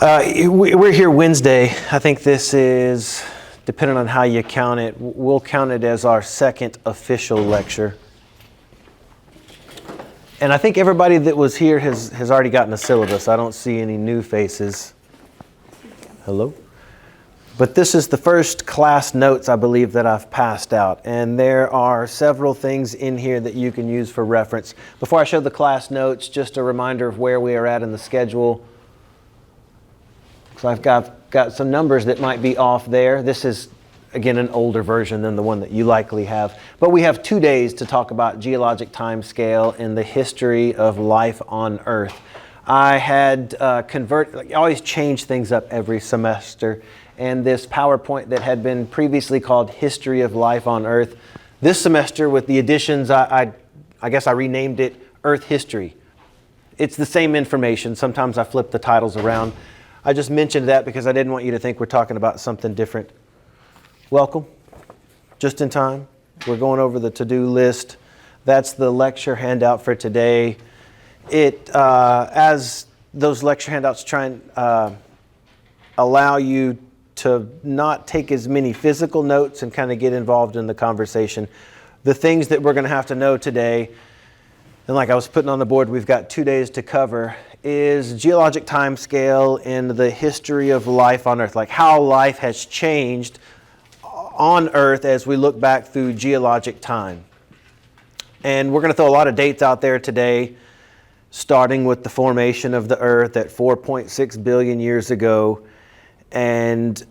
We're here Wednesday. I think this is, depending on how you count it, we'll count it as our second official lecture. And I think everybody that was here has already gotten a syllabus. I don't see any new faces. Hello? But this is the first class notes, I believe, that I've passed out. And there are several things in here that you can use for reference. Before I show the class notes, just a reminder of where we are at in the schedule. So I've got some numbers that might be off there. This is, again, an older version than the one that you likely have. But we have 2 days to talk about geologic time scale and the history of life on Earth. I had I always change things up every semester. And this PowerPoint that had been previously called History of Life on Earth, this semester with the additions, I guess I renamed it Earth History. It's the same information. Sometimes I flip the titles around. I just mentioned that because I didn't want you to think we're talking about something different. Welcome, just in time. We're going over the to-do list. That's the lecture handout for today. As those lecture handouts try and allow you to not take as many physical notes and kind of get involved in the conversation. The things that we're going to have to know today, and like I was putting on the board, we've got 2 days to cover, is geologic time scale and the history of life on Earth, like how life has changed on Earth as we look back through geologic time. And we're going to throw a lot of dates out there today, starting with the formation of the Earth at 4.6 billion years ago. And,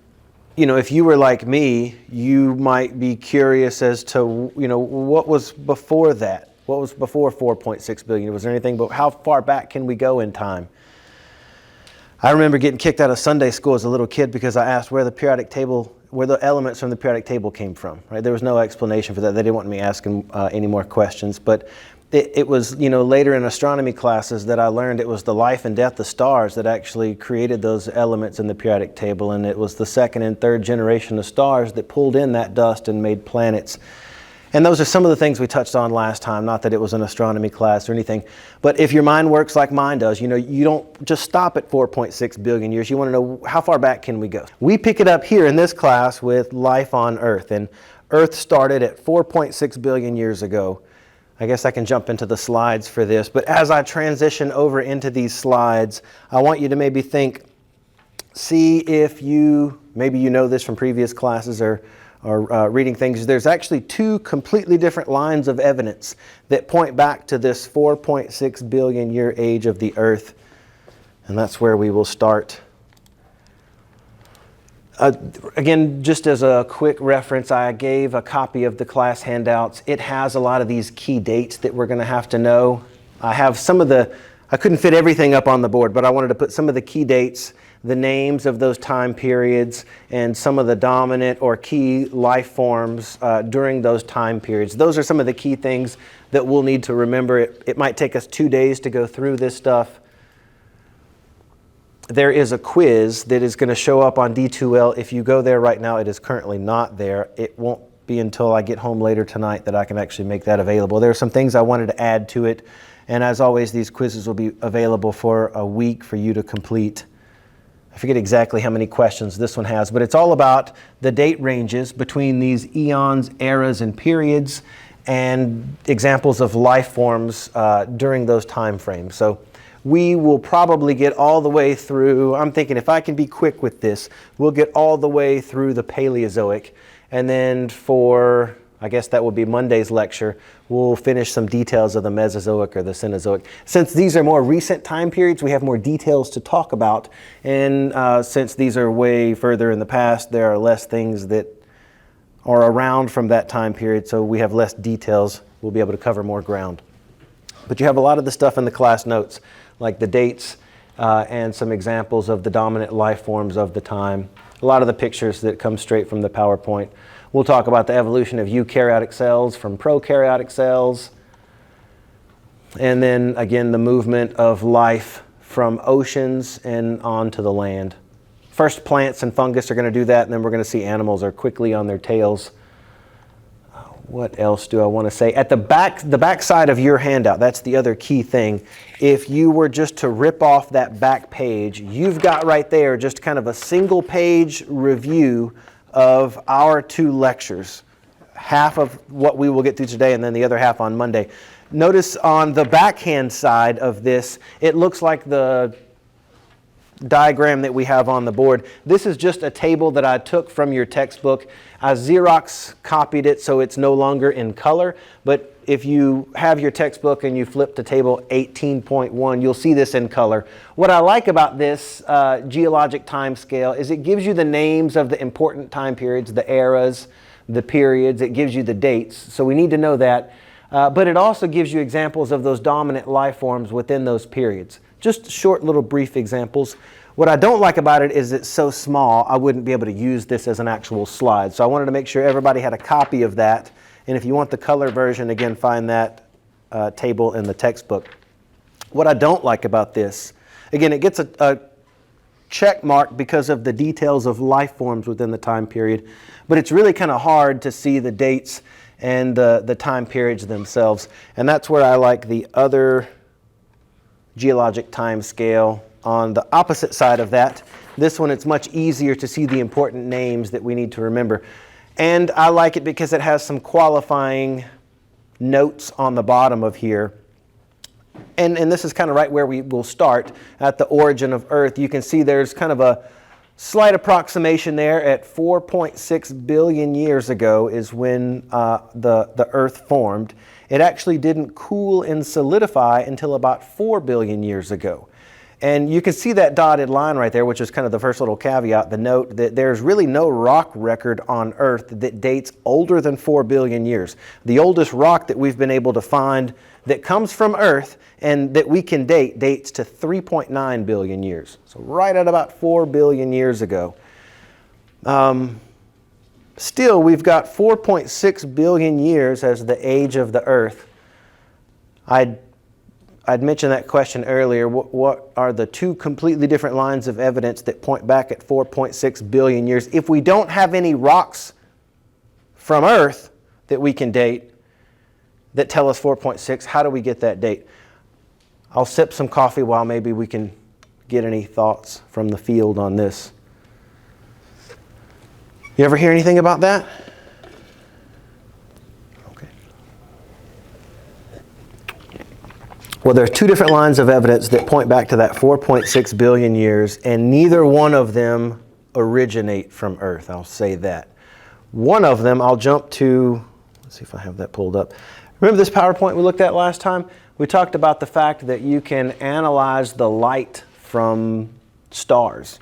you know, if you were like me, you might be curious as to, you know, what was before that? What was before 4.6 billion? Was there anything, but how far back can we go in time? I remember getting kicked out of Sunday school as a little kid because I asked where the elements from the periodic table came from, right? There was no explanation for that. They didn't want me asking any more questions, but it was, you know, later in astronomy classes that I learned it was the life and death of stars that actually created those elements in the periodic table, and it was the second and third generation of stars that pulled in that dust and made planets. And those are some of the things we touched on last time, not that it was an astronomy class or anything. But if your mind works like mine does, you know, you don't just stop at 4.6 billion years. You want to know how far back can we go. We pick it up here in this class with life on Earth. And Earth started at 4.6 billion years ago. I guess I can jump into the slides for this. But as I transition over into these slides, I want you to maybe think, see if maybe you know this from previous classes or reading things. There's actually two completely different lines of evidence that point back to this 4.6 billion year age of the Earth. And that's where we will start. Again, just as a quick reference, I gave a copy of the class handouts. It has a lot of these key dates that we're going to have to know. I have I couldn't fit everything up on the board, but I wanted to put some of the key dates, the names of those time periods, and some of the dominant or key life forms during those time periods. Those are some of the key things that we'll need to remember. It might take us 2 days to go through this stuff. There is a quiz that is going to show up on D2L. If you go there right now, it is currently not there. It won't be until I get home later tonight that I can actually make that available. There are some things I wanted to add to it. And as always, these quizzes will be available for a week for you to complete. I forget exactly how many questions this one has, but it's all about the date ranges between these eons, eras, and periods, and examples of life forms during those time frames. So we will probably get all the way through, I'm thinking if I can be quick with this, we'll get all the way through the Paleozoic. And then for, I guess that will be Monday's lecture, we'll finish some details of the Mesozoic or the Cenozoic. Since these are more recent time periods, we have more details to talk about. And since these are way further in the past, there are less things that are around from that time period, so we have less details. We'll be able to cover more ground. But you have a lot of the stuff in the class notes, like the dates and some examples of the dominant life forms of the time. A lot of the pictures that come straight from the PowerPoint. We'll talk about the evolution of eukaryotic cells from prokaryotic cells. And then again, the movement of life from oceans and onto the land. First, plants and fungus are going to do that, and then we're going to see animals are quickly on their tails. what else do I want to say? At the back side of your handout, that's the other key thing. If you were just to rip off that back page, you've got right there just kind of a single page review of our 2 lectures. Half of what we will get through today and then the other half on Monday. Notice on the backhand side of this, it looks like the diagram that we have on the board. This is just a table that I took from your textbook. I Xerox copied it so it's no longer in color, but if you have your textbook and you flip to table 18.1, you'll see this in color. What I like about this geologic time scale is it gives you the names of the important time periods, the eras, the periods. It gives you the dates, so we need to know that. But it also gives you examples of those dominant life forms within those periods. Just short little brief examples. What I don't like about it is it's so small I wouldn't be able to use this as an actual slide. So I wanted to make sure everybody had a copy of that. And if you want the color version, again, find that table in the textbook. What I don't like about this, again, it gets a check mark because of the details of life forms within the time period. But it's really kind of hard to see the dates and the time periods themselves. And that's where I like the other geologic time scale on the opposite side of that. This one, it's much easier to see the important names that we need to remember. And I like it because it has some qualifying notes on the bottom of here. And this is kind of right where we will start at the origin of Earth. You can see there's kind of a slight approximation there at 4.6 billion years ago is when the Earth formed. It actually didn't cool and solidify until about 4 billion years ago. And you can see that dotted line right there, which is kind of the first little caveat, the note that there's really no rock record on Earth that dates older than 4 billion years. The oldest rock that we've been able to find that comes from Earth and that we can date dates to 3.9 billion years. So right at about 4 billion years ago. Still, we've got 4.6 billion years as the age of the Earth. I'd mentioned that question earlier. What are the 2 completely different lines of evidence that point back at 4.6 billion years? If we don't have any rocks from Earth that we can date that tell us 4.6, how do we get that date? I'll sip some coffee while maybe we can get any thoughts from the field on this. You ever hear anything about that? Okay. Well, there are 2 different lines of evidence that point back to that 4.6 billion years, and neither one of them originate from Earth. I'll say that. One of them, I'll jump to, let's see if I have that pulled up. Remember this PowerPoint we looked at last time? We talked about the fact that you can analyze the light from stars.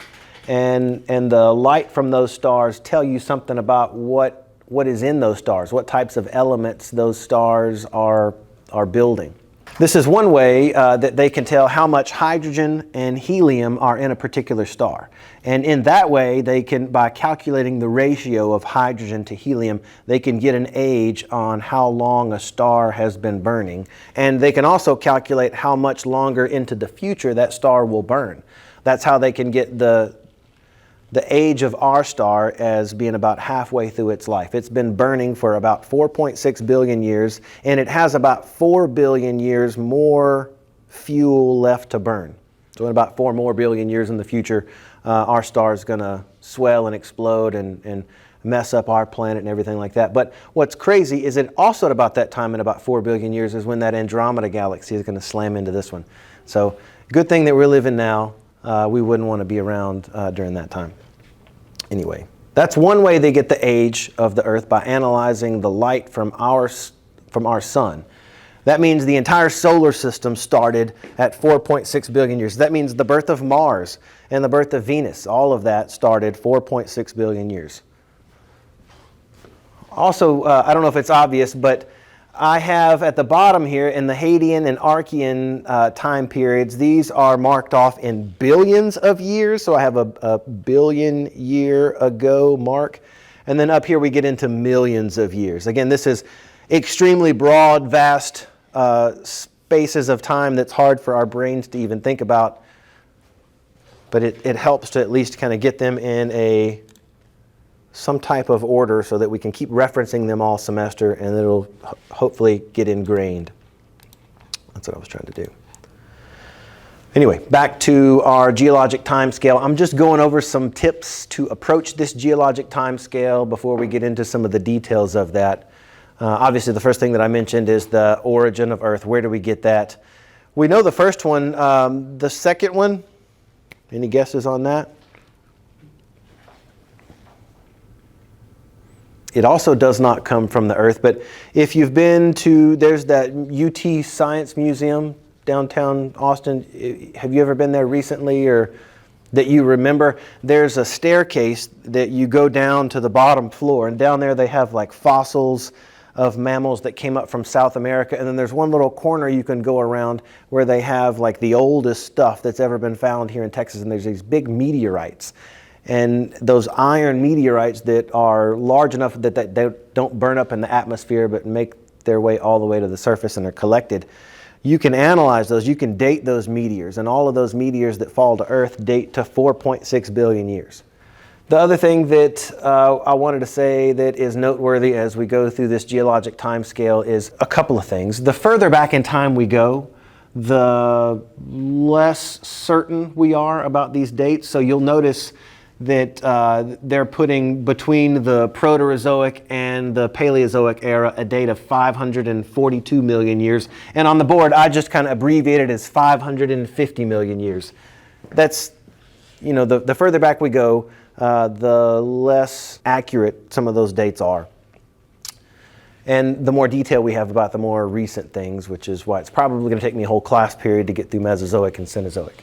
And the light from those stars tell you something about what is in those stars, what types of elements those stars are building. This is one way that they can tell how much hydrogen and helium are in a particular star. And in that way, they can, by calculating the ratio of hydrogen to helium, they can get an age on how long a star has been burning. And they can also calculate how much longer into the future that star will burn. That's how they can get the age of our star as being about halfway through its life. It's been burning for about 4.6 billion years, and it has about 4 billion years more fuel left to burn. So in about 4 more billion years in the future, our star is going to swell and explode and mess up our planet and everything like that. But what's crazy is that also at about that time, in about 4 billion years, is when that Andromeda galaxy is going to slam into this one. So good thing that we're living now. We wouldn't want to be around during that time. Anyway, that's one way they get the age of the Earth, by analyzing the light from our sun. That means the entire solar system started at 4.6 billion years. That means the birth of Mars and the birth of Venus, all of that started 4.6 billion years. Also, I don't know if it's obvious, but I have at the bottom here in the Hadean and Archean time periods, these are marked off in billions of years. So I have a billion year ago mark. And then up here we get into millions of years. Again, this is extremely broad, vast spaces of time that's hard for our brains to even think about. But it helps to at least kind of get them in a some type of order so that we can keep referencing them all semester, and it'll hopefully get ingrained. That's what I was trying to do. Anyway, back to our geologic time scale. I'm just going over some tips to approach this geologic time scale before we get into some of the details of that. Obviously, the first thing that I mentioned is the origin of Earth. Where do we get that? We know the first one. The second one, any guesses on that? It also does not come from the Earth, but if you've been to, there's that UT Science Museum, downtown Austin. Have you ever been there recently, or that you remember? There's a staircase that you go down to the bottom floor, and down there they have like fossils of mammals that came up from South America, and then there's one little corner you can go around where they have like the oldest stuff that's ever been found here in Texas, and there's these big meteorites. And those iron meteorites that are large enough that they don't burn up in the atmosphere but make their way all the way to the surface and are collected. You can analyze those, you can date those meteors, and all of those meteors that fall to Earth date to 4.6 billion years. The other thing that I wanted to say that is noteworthy as we go through this geologic time scale is a couple of things. The further back in time we go, the less certain we are about these dates. So you'll notice that they're putting between the Proterozoic and the Paleozoic era a date of 542 million years. And on the board, I just kind of abbreviated as 550 million years. That's, you know, the further back we go, the less accurate some of those dates are. And the more detail we have about the more recent things, which is why it's probably going to take me a whole class period to get through Mesozoic and Cenozoic.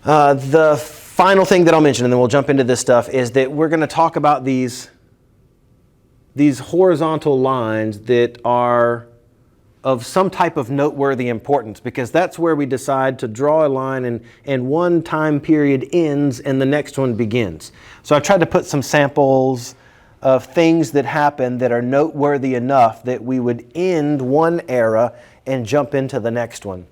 The final thing that I'll mention, and then we'll jump into this stuff, is that we're going to talk about these horizontal lines that are of some type of noteworthy importance, because that's where we decide to draw a line and one time period ends and the next one begins. So I tried to put some samples of things that happen that are noteworthy enough that we would end one era and jump into the next one.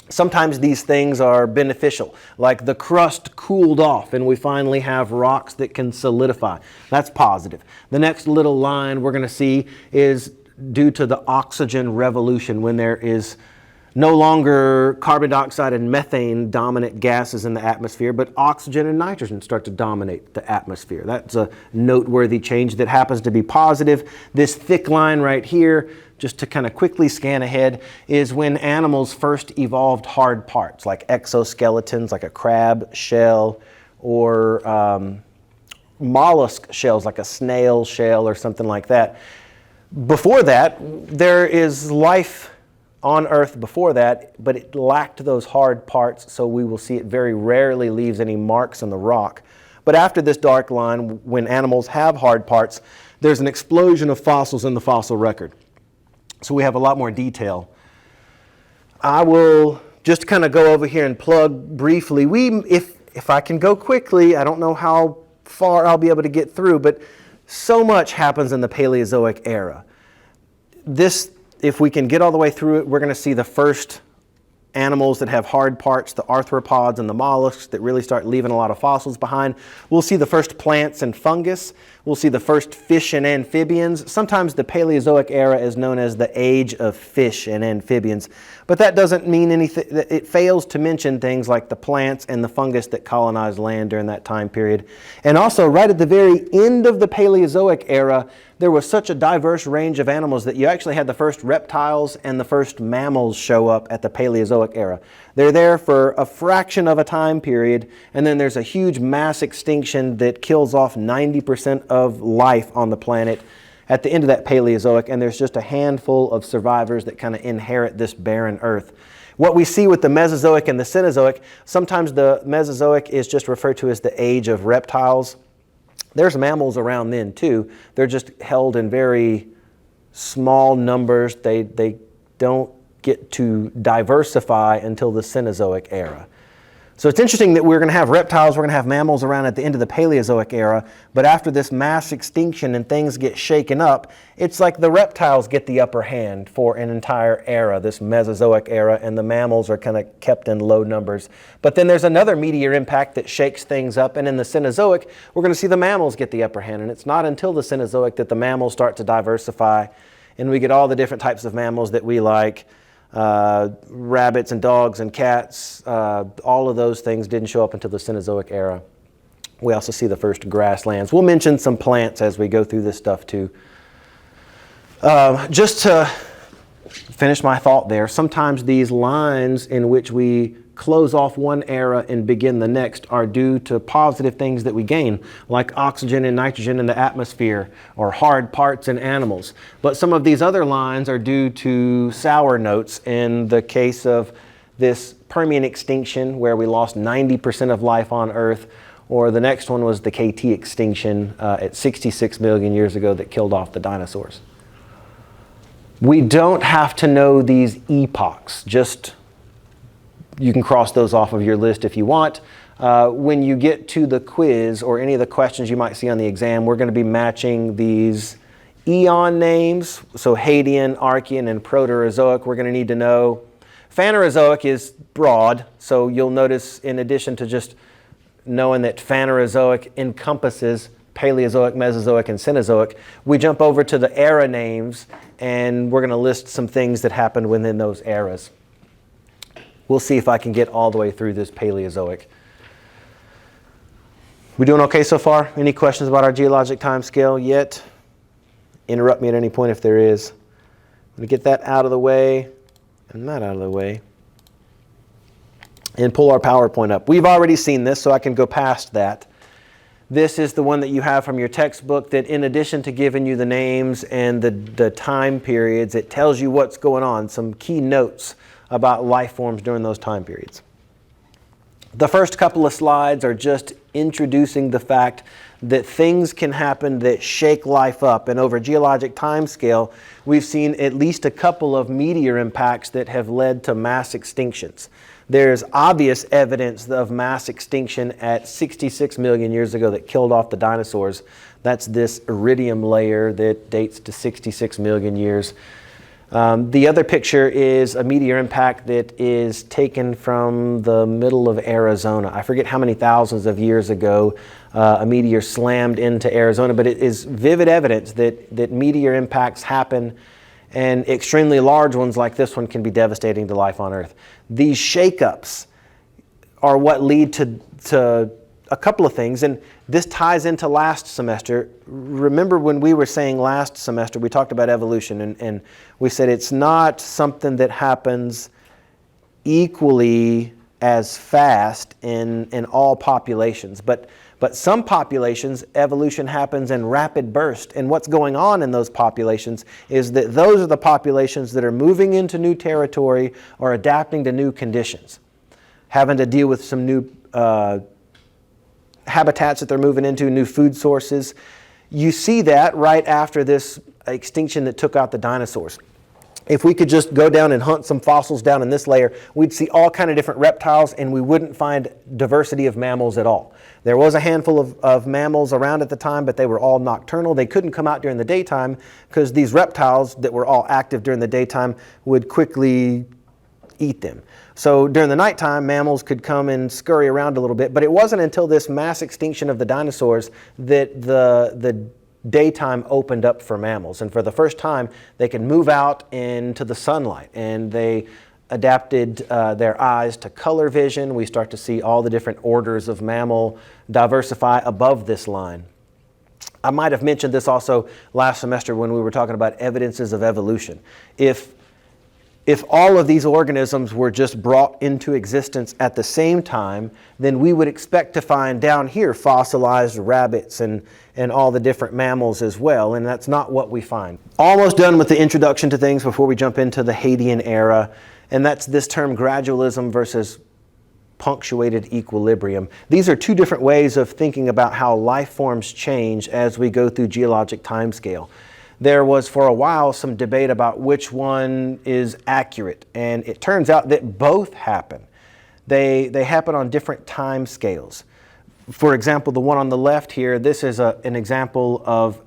Sometimes these things are beneficial, like the crust cooled off and we finally have rocks that can solidify. That's positive. The next little line we're going to see is due to the oxygen revolution, when there is no longer carbon dioxide and methane dominant gases in the atmosphere, but oxygen and nitrogen start to dominate the atmosphere. That's a noteworthy change that happens to be positive. This thick line right here, just to kind of quickly scan ahead, is when animals first evolved hard parts, like exoskeletons, like a crab shell, or mollusk shells, like a snail shell or something like that. Before that, there is life on Earth before that, but it lacked those hard parts, so we will see it very rarely leaves any marks on the rock. But after this dark line, when animals have hard parts, there's an explosion of fossils in the fossil record. So we have a lot more detail. I will just kind of go over here and plug briefly. If I can go quickly, I don't know how far I'll be able to get through, but so much happens in the Paleozoic era. This, if we can get all the way through it, we're going to see the first animals that have hard parts, the arthropods and the mollusks that really start leaving a lot of fossils behind. We'll see the first plants and fungus. We'll see the first fish and amphibians. Sometimes the Paleozoic era is known as the age of fish and amphibians, but that doesn't mean anything. It fails to mention things like the plants and the fungus that colonized land during that time period. And also, right at the very end of the Paleozoic era, there was such a diverse range of animals that you actually had the first reptiles and the first mammals show up at the Paleozoic era. They're there for a fraction of a time period, and then there's a huge mass extinction that kills off 90% of life on the planet at the end of that Paleozoic, and there's just a handful of survivors that kind of inherit this barren Earth. What we see with the Mesozoic and the Cenozoic, sometimes the Mesozoic is just referred to as the age of reptiles. There's mammals around then too. They're just held in very small numbers. They don't get to diversify until the Cenozoic era. So it's interesting that we're going to have reptiles, we're going to have mammals around at the end of the Paleozoic era, but after this mass extinction and things get shaken up, it's like the reptiles get the upper hand for an entire era, this Mesozoic era, and the mammals are kind of kept in low numbers. But then there's another meteor impact that shakes things up, and in the Cenozoic, we're going to see the mammals get the upper hand, and it's not until the Cenozoic that the mammals start to diversify, and we get all the different types of mammals that we like. Rabbits and dogs and cats, all of those things didn't show up until the Cenozoic era. We also see the first grasslands. We'll mention some plants as we go through this stuff too. Just to finish my thought there, sometimes these lines in which we close off one era and begin the next are due to positive things that we gain, like oxygen and nitrogen in the atmosphere or hard parts in animals. But some of these other lines are due to sour notes in the case of this Permian extinction where we lost 90% of life on Earth, or the next one was the KT extinction at 66 million years ago that killed off the dinosaurs. We don't have to know these epochs, just you can cross those off of your list if you want. When you get to the quiz or any of the questions you might see on the exam, we're going to be matching these eon names. So Hadean, Archean, and Proterozoic, we're going to need to know. Phanerozoic is broad, so you'll notice in addition to just knowing that Phanerozoic encompasses Paleozoic, Mesozoic, and Cenozoic, we jump over to the era names, and we're going to list some things that happened within those eras. We'll see if I can get all the way through this Paleozoic. We doing okay so far? Any questions about our geologic time scale yet? Interrupt me at any point if there is. I'm going to get that out of the way and that out of the way and pull our PowerPoint up. We've already seen this, so I can go past that. This is the one that you have from your textbook that in addition to giving you the names and the time periods, it tells you what's going on, some key notes about life forms during those time periods. The first couple of slides are just introducing the fact that things can happen that shake life up. And over geologic time scale, we've seen at least a couple of meteor impacts that have led to mass extinctions. There's obvious evidence of mass extinction at 66 million years ago that killed off the dinosaurs. That's this iridium layer that dates to 66 million years. The other picture is a meteor impact that is taken from the middle of Arizona. I forget how many thousands of years ago a meteor slammed into Arizona, but it is vivid evidence that meteor impacts happen, and extremely large ones like this one can be devastating to life on Earth. These shakeups are what lead to a couple of things, and this ties into last semester. Remember when we were saying last semester, we talked about evolution, and we said it's not something that happens equally as fast in all populations, but some populations, evolution happens in rapid bursts, and what's going on in those populations is that those are the populations that are moving into new territory or adapting to new conditions, having to deal with some new habitats that they're moving into, new food sources. You see that right after this extinction that took out the dinosaurs. If we could just go down and hunt some fossils down in this layer, we'd see all kind of different reptiles, and we wouldn't find diversity of mammals at all. There was a handful of mammals around at the time, but they were all nocturnal. They couldn't come out during the daytime because these reptiles that were all active during the daytime would quickly eat them. So during the nighttime, mammals could come and scurry around a little bit, but it wasn't until this mass extinction of the dinosaurs that the daytime opened up for mammals. And for the first time, they could move out into the sunlight, and they adapted their eyes to color vision. We start to see all the different orders of mammal diversify above this line. I might have mentioned this also last semester when we were talking about evidences of evolution. If all of these organisms were just brought into existence at the same time, then we would expect to find down here fossilized rabbits and all the different mammals as well, and that's not what we find. Almost done with the introduction to things before we jump into the Hadean era, and that's this term gradualism versus punctuated equilibrium. These are two different ways of thinking about how life forms change as we go through geologic timescale. There was for a while some debate about which one is accurate, and it turns out that both happen. they happen on different time scales. For example, the one on the left here, this is an example of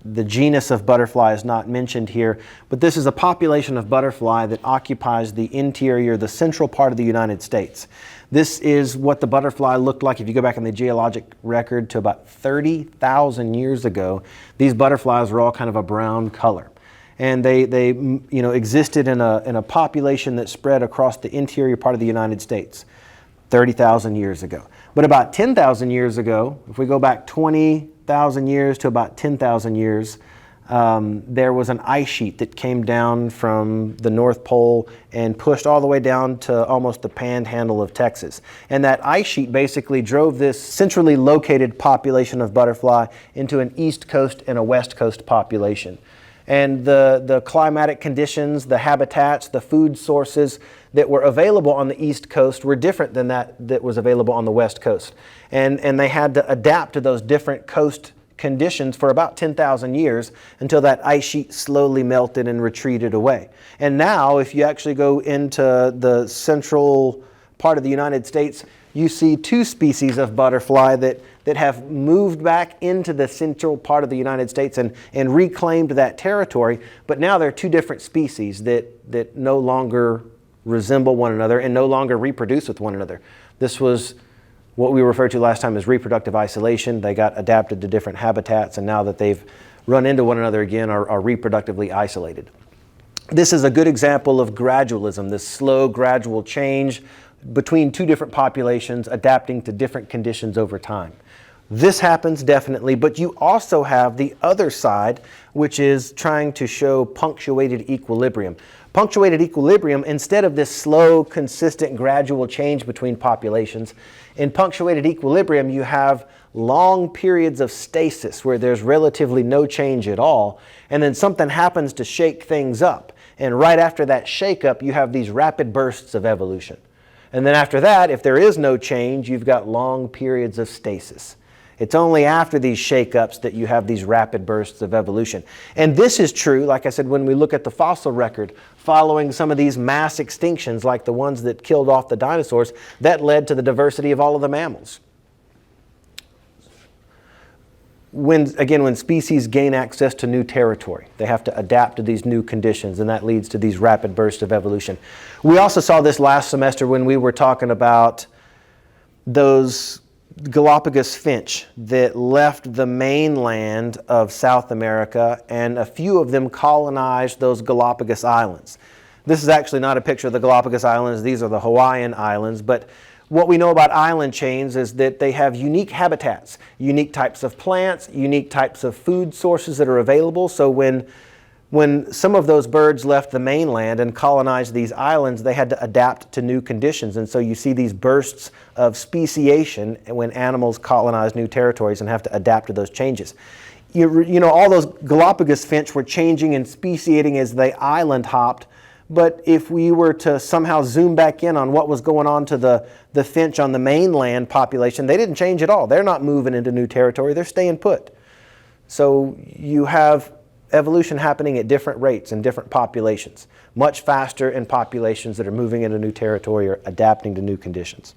the genus of butterfly is not mentioned here, but this is a population of butterfly that occupies the interior, the central part of the United States. This is what the butterfly looked like if you go back in the geologic record to about 30,000 years ago. These butterflies were all kind of a brown color. And they existed in a population that spread across the interior part of the United States 30,000 years ago. But about 10,000 years ago, if we go back 20,000 years to about 10,000 years, there was an ice sheet that came down from the North Pole and pushed all the way down to almost the panhandle of Texas. And that ice sheet basically drove this centrally located population of butterfly into an East Coast and a West Coast population. And the climatic conditions, the habitats, the food sources that were available on the East Coast were different than that was available on the West Coast. And they had to adapt to those different coast conditions for about 10,000 years until that ice sheet slowly melted and retreated away. And now, if you actually go into the central part of the United States, you see two species of butterfly that have moved back into the central part of the United States and reclaimed that territory, but now they're two different species that no longer resemble one another and no longer reproduce with one another. This was what we referred to last time as reproductive isolation. They got adapted to different habitats, and now that they've run into one another again, are reproductively isolated. This is a good example of gradualism, this slow, gradual change between two different populations adapting to different conditions over time. This happens definitely, but you also have the other side, which is trying to show punctuated equilibrium. Punctuated equilibrium, instead of this slow, consistent, gradual change between populations, in punctuated equilibrium you have long periods of stasis where there's relatively no change at all, and then something happens to shake things up. And right after that shake-up, you have these rapid bursts of evolution. And then after that, if there is no change, you've got long periods of stasis. It's only after these shake-ups that you have these rapid bursts of evolution. And this is true, like I said, when we look at the fossil record, following some of these mass extinctions like the ones that killed off the dinosaurs, that led to the diversity of all of the mammals. When species gain access to new territory, they have to adapt to these new conditions, and that leads to these rapid bursts of evolution. We also saw this last semester when we were talking about those Galapagos finch that left the mainland of South America, and a few of them colonized those Galapagos Islands. This is actually not a picture of the Galapagos Islands, these are the Hawaiian Islands, but what we know about island chains is that they have unique habitats, unique types of plants, unique types of food sources that are available. So when some of those birds left the mainland and colonized these islands, they had to adapt to new conditions. And so you see these bursts of speciation when animals colonize new territories and have to adapt to those changes. You know, all those Galapagos finch were changing and speciating as they island hopped. But if we were to somehow zoom back in on what was going on to the finch on the mainland population, they didn't change at all. They're not moving into new territory, they're staying put. So you have evolution happening at different rates in different populations, much faster in populations that are moving into new territory or adapting to new conditions.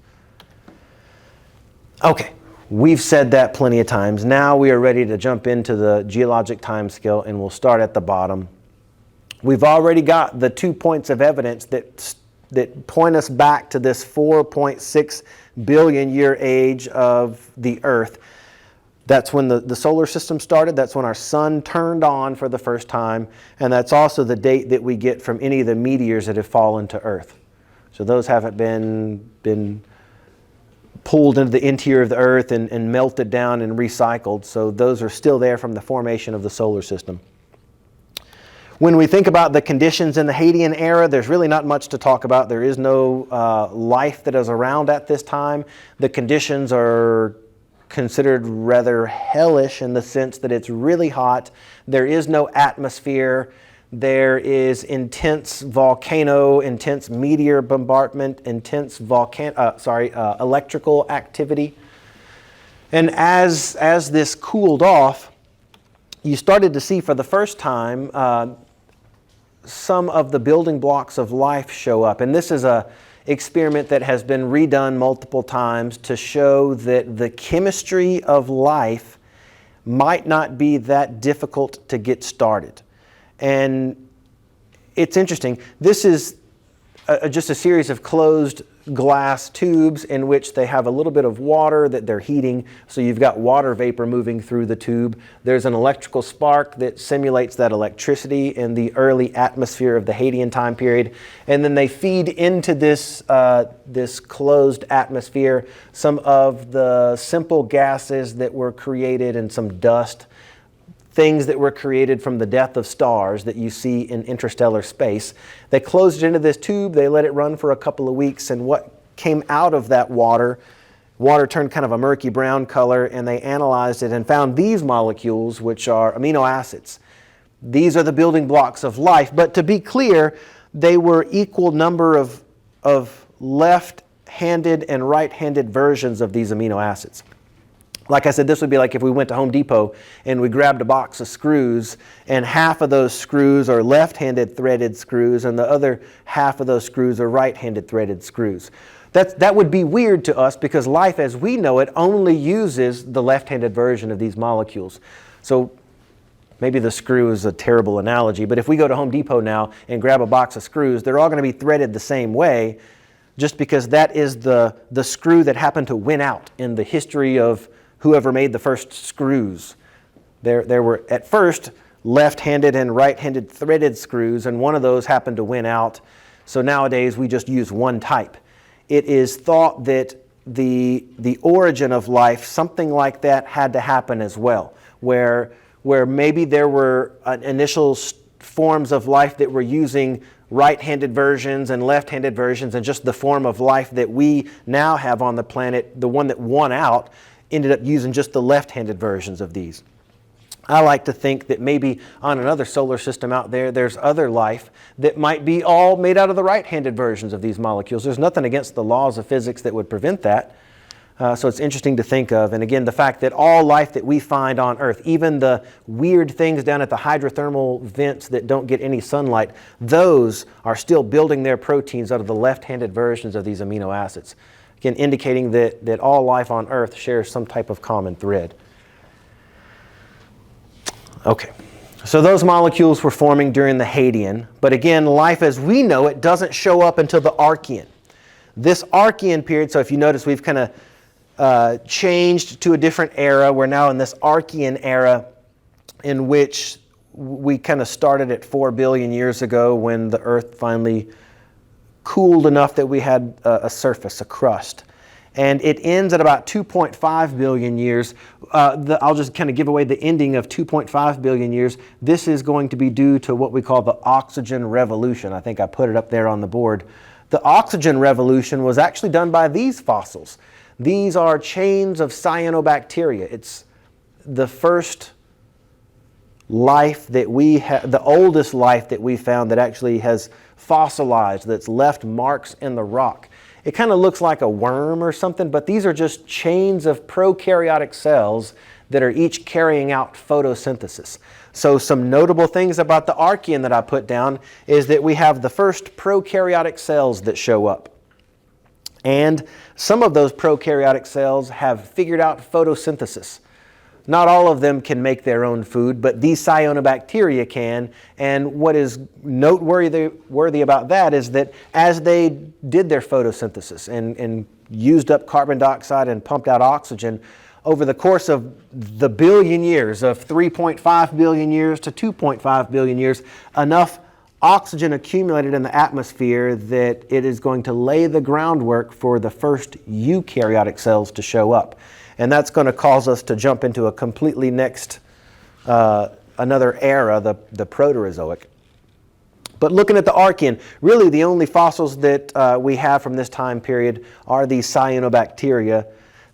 Okay, we've said that plenty of times. Now we are ready to jump into the geologic time scale, and we'll start at the bottom. We've already got the 2 points of evidence that point us back to this 4.6 billion year age of the Earth. That's when the solar system started. That's when our sun turned on for the first time. And that's also the date that we get from any of the meteors that have fallen to Earth. So those haven't been pulled into the interior of the Earth and melted down and recycled. So those are still there from the formation of the solar system. When we think about the conditions in the Hadean era, there's really not much to talk about. There is no life that is around at this time. The conditions are considered rather hellish in the sense that it's really hot. There is no atmosphere. There is intense volcano, intense meteor bombardment, intense electrical activity. And as this cooled off, you started to see for the first time some of the building blocks of life show up. And this is experiment that has been redone multiple times to show that the chemistry of life might not be that difficult to get started. And it's interesting. This is just a series of closed glass tubes in which they have a little bit of water that they're heating. So you've got water vapor moving through the tube. There's an electrical spark that simulates that electricity in the early atmosphere of the Hadean time period. And then they feed into this, this closed atmosphere some of the simple gases that were created and some dust, things that were created from the death of stars that you see in interstellar space. They closed it into this tube, they let it run for a couple of weeks, and what came out of that water turned kind of a murky brown color, and they analyzed it and found these molecules, which are amino acids. These are the building blocks of life, but to be clear, they were equal number of left-handed and right-handed versions of these amino acids. Like I said, this would be like if we went to Home Depot and we grabbed a box of screws, and half of those screws are left-handed threaded screws and the other half of those screws are right-handed threaded screws. That would be weird to us because life as we know it only uses the left-handed version of these molecules. So maybe the screw is a terrible analogy, but if we go to Home Depot now and grab a box of screws, they're all going to be threaded the same way just because that is the screw that happened to win out in the history of whoever made the first screws. There were at first left-handed and right-handed threaded screws, and one of those happened to win out. So nowadays we just use one type. It is thought that the origin of life, something like that had to happen as well, where maybe there were initial forms of life that were using right-handed versions and left-handed versions, and just the form of life that we now have on the planet, the one that won out, ended up using just the left-handed versions of these. I like to think that maybe on another solar system out there, there's other life that might be all made out of the right-handed versions of these molecules. There's nothing against the laws of physics that would prevent that. So it's interesting to think of. And again, the fact that all life that we find on Earth, even the weird things down at the hydrothermal vents that don't get any sunlight, those are still building their proteins out of the left-handed versions of these amino acids. Again, indicating that all life on Earth shares some type of common thread. Okay, so those molecules were forming during the Hadean, but again, life as we know it doesn't show up until the Archean. This Archean period, so if you notice we've kind of changed to a different era. We're now in this Archean era in which we kind of started at 4 billion years ago when the Earth finally cooled enough that we had a surface, a crust. And it ends at about 2.5 billion years. I'll just kind of give away the ending of 2.5 billion years. This is going to be due to what we call the oxygen revolution. I think I put it up there on the board. The oxygen revolution was actually done by these fossils. These are chains of cyanobacteria. It's the first life that we have, the oldest life that we found that actually has fossilized, that's left marks in the rock. It kind of looks like a worm or something, but these are just chains of prokaryotic cells that are each carrying out photosynthesis. So some notable things about the Archean that I put down is that we have the first prokaryotic cells that show up. And some of those prokaryotic cells have figured out photosynthesis. Not all of them can make their own food, but these cyanobacteria can. And what is noteworthy about that is that as they did their photosynthesis and used up carbon dioxide and pumped out oxygen, over the course of the billion years, of 3.5 billion years to 2.5 billion years, enough oxygen accumulated in the atmosphere that it is going to lay the groundwork for the first eukaryotic cells to show up. And that's going to cause us to jump into a completely next, another era, the Proterozoic. But looking at the Archean, really the only fossils that we have from this time period are these cyanobacteria.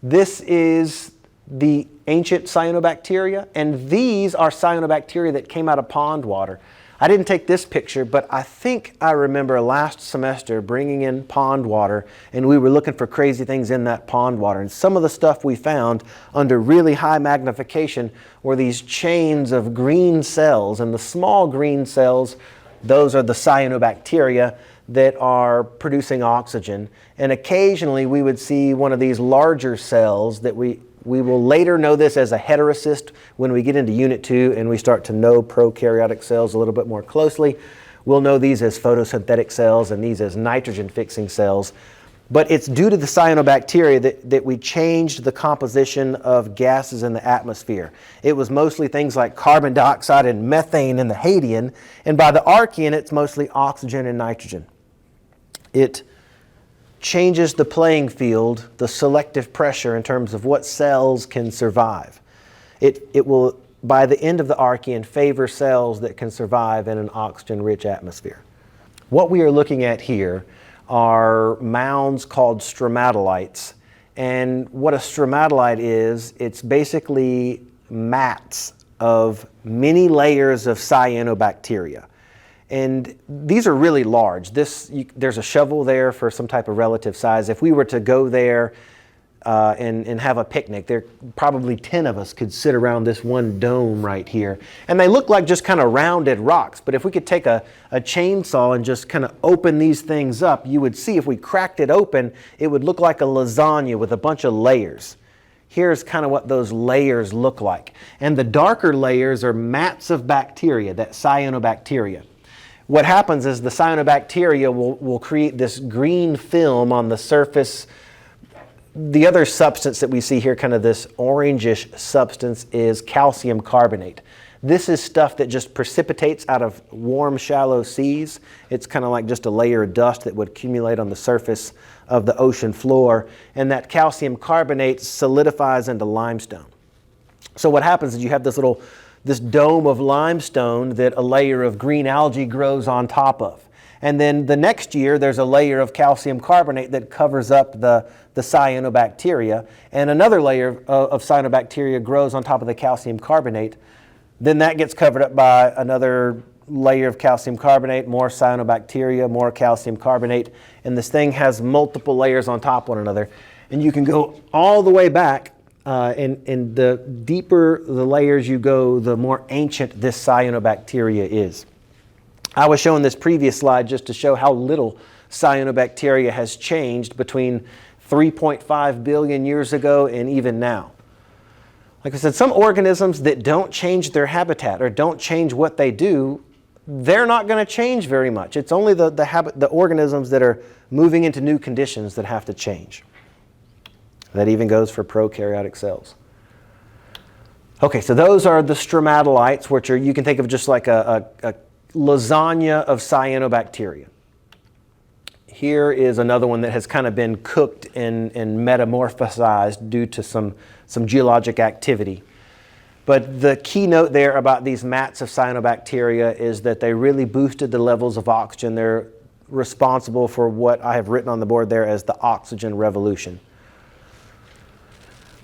This is the ancient cyanobacteria, and these are cyanobacteria that came out of pond water. I didn't take this picture, but I think I remember last semester bringing in pond water, and we were looking for crazy things in that pond water. And some of the stuff we found under really high magnification were these chains of green cells, and the small green cells, those are the cyanobacteria. that are producing oxygen. And occasionally we would see one of these larger cells that we will later know this as a heterocyst when we get into Unit 2 and we start to know prokaryotic cells a little bit more closely. We'll know these as photosynthetic cells and these as nitrogen-fixing cells. But it's due to the cyanobacteria that we changed the composition of gases in the atmosphere. It was mostly things like carbon dioxide and methane in the Hadean, and by the Archean it's mostly oxygen and nitrogen. It changes the playing field, the selective pressure in terms of what cells can survive. It will, by the end of the Archean, favor cells that can survive in an oxygen-rich atmosphere. What we are looking at here are mounds called stromatolites. And what a stromatolite is, it's basically mats of many layers of cyanobacteria. And these are really large. There's a shovel there for some type of relative size. If we were to go there and have a picnic, there probably 10 of us could sit around this one dome right here. And they look like just kind of rounded rocks. But if we could take a chainsaw and just kind of open these things up, you would see if we cracked it open, it would look like a lasagna with a bunch of layers. Here's kind of what those layers look like. And the darker layers are mats of bacteria, that cyanobacteria. What happens is the cyanobacteria will create this green film on the surface. The other substance that we see here, kind of this orangish substance, is calcium carbonate. This is stuff that just precipitates out of warm, shallow seas. It's kind of like just a layer of dust that would accumulate on the surface of the ocean floor. And that calcium carbonate solidifies into limestone. So what happens is you have this dome of limestone that a layer of green algae grows on top of. And then the next year, there's a layer of calcium carbonate that covers up the cyanobacteria, and another layer of cyanobacteria grows on top of the calcium carbonate. Then that gets covered up by another layer of calcium carbonate, more cyanobacteria, more calcium carbonate, and this thing has multiple layers on top of one another. And you can go all the way back, and the deeper the layers you go, the more ancient this cyanobacteria is. I was showing this previous slide just to show how little cyanobacteria has changed between 3.5 billion years ago and even now. Like I said, some organisms that don't change their habitat or don't change what they do, they're not going to change very much. It's only the organisms that are moving into new conditions that have to change. That even goes for prokaryotic cells. Okay, so those are the stromatolites, which are, you can think of just like a lasagna of cyanobacteria. Here is another one that has kind of been cooked and metamorphosized due to some geologic activity. But the keynote there about these mats of cyanobacteria is that they really boosted the levels of oxygen. They're responsible for what I have written on the board there as the oxygen revolution.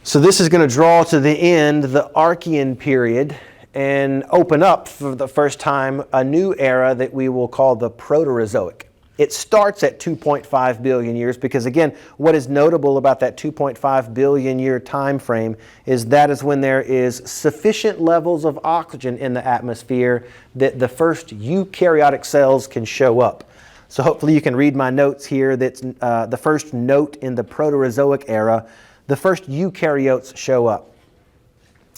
So this is going to draw to the end the Archean period and open up for the first time a new era that we will call the Proterozoic. It starts at 2.5 billion years because, again, what is notable about that 2.5 billion year time frame is that is when there is sufficient levels of oxygen in the atmosphere that the first eukaryotic cells can show up. So hopefully you can read my notes here. That's the first note in the Proterozoic era. The first eukaryotes show up.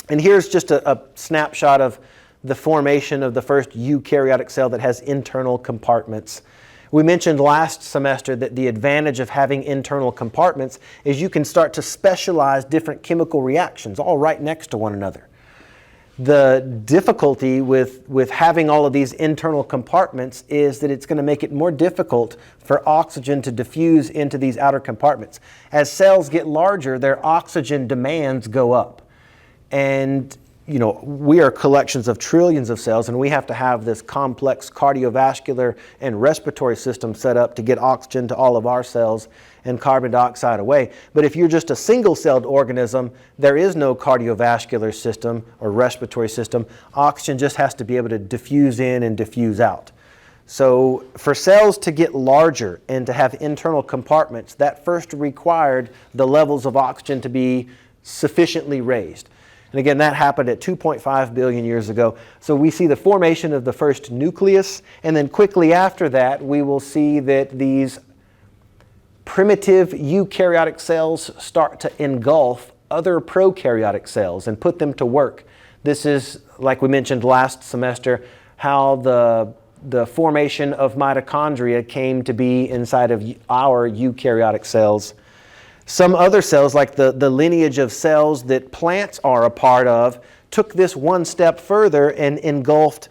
And here's just a snapshot of the formation of the first eukaryotic cell that has internal compartments. We mentioned last semester that the advantage of having internal compartments is you can start to specialize different chemical reactions all right next to one another. The difficulty with having all of these internal compartments is that it's going to make it more difficult for oxygen to diffuse into these outer compartments. As cells get larger, their oxygen demands go up. And we are collections of trillions of cells, and we have to have this complex cardiovascular and respiratory system set up to get oxygen to all of our cells and carbon dioxide away. But if you're just a single-celled organism, there is no cardiovascular system or respiratory system. Oxygen just has to be able to diffuse in and diffuse out. So for cells to get larger and to have internal compartments, that first required the levels of oxygen to be sufficiently raised. And again, that happened at 2.5 billion years ago. So we see the formation of the first nucleus, and then quickly after that, we will see that these primitive eukaryotic cells start to engulf other prokaryotic cells and put them to work. This is, like we mentioned last semester, how the formation of mitochondria came to be inside of our eukaryotic cells. Some other cells, like the lineage of cells that plants are a part of, took this one step further and engulfed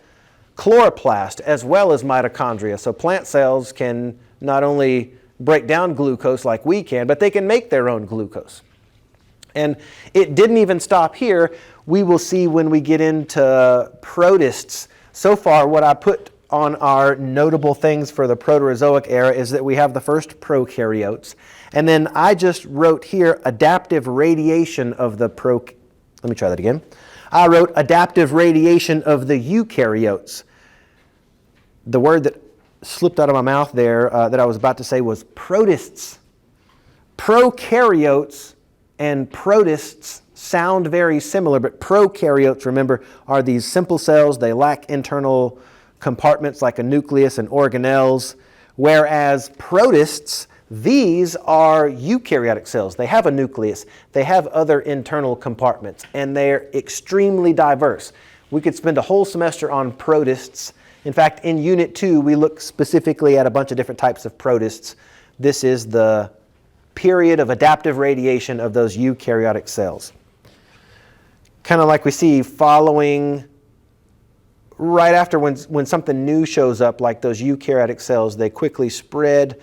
chloroplast as well as mitochondria. So plant cells can not only break down glucose like we can, but they can make their own glucose. And it didn't even stop here. We will see when we get into protists. So far, what I put on our notable things for the Proterozoic era is that we have the first prokaryotes. And then I just wrote here adaptive radiation of the let me try that again. I wrote adaptive radiation of the eukaryotes. The word that slipped out of my mouth there that I was about to say was protists. Prokaryotes and protists sound very similar, but prokaryotes, remember, are these simple cells. They lack internal compartments like a nucleus and organelles, whereas protists, these are eukaryotic cells. They have a nucleus. They have other internal compartments, and they're extremely diverse. We could spend a whole semester on protists. In fact, in Unit 2, we look specifically at a bunch of different types of protists. This is the period of adaptive radiation of those eukaryotic cells. Kind of like we see following right after when something new shows up, like those eukaryotic cells, they quickly spread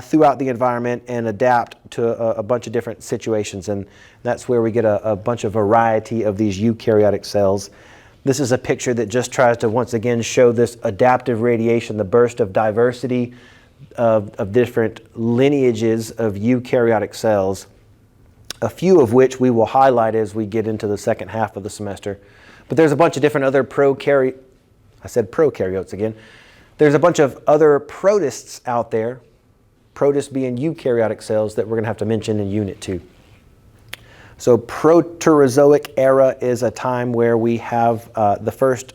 throughout the environment and adapt to a bunch of different situations. And that's where we get a bunch of variety of these eukaryotic cells. This is a picture that just tries to once again show this adaptive radiation, the burst of diversity of different lineages of eukaryotic cells, a few of which we will highlight as we get into the second half of the semester. But there's a bunch of different other prokaryotes again. There's a bunch of other protists out there, protists being eukaryotic cells, that we're going to have to mention in Unit 2. So Proterozoic era is a time where we have the first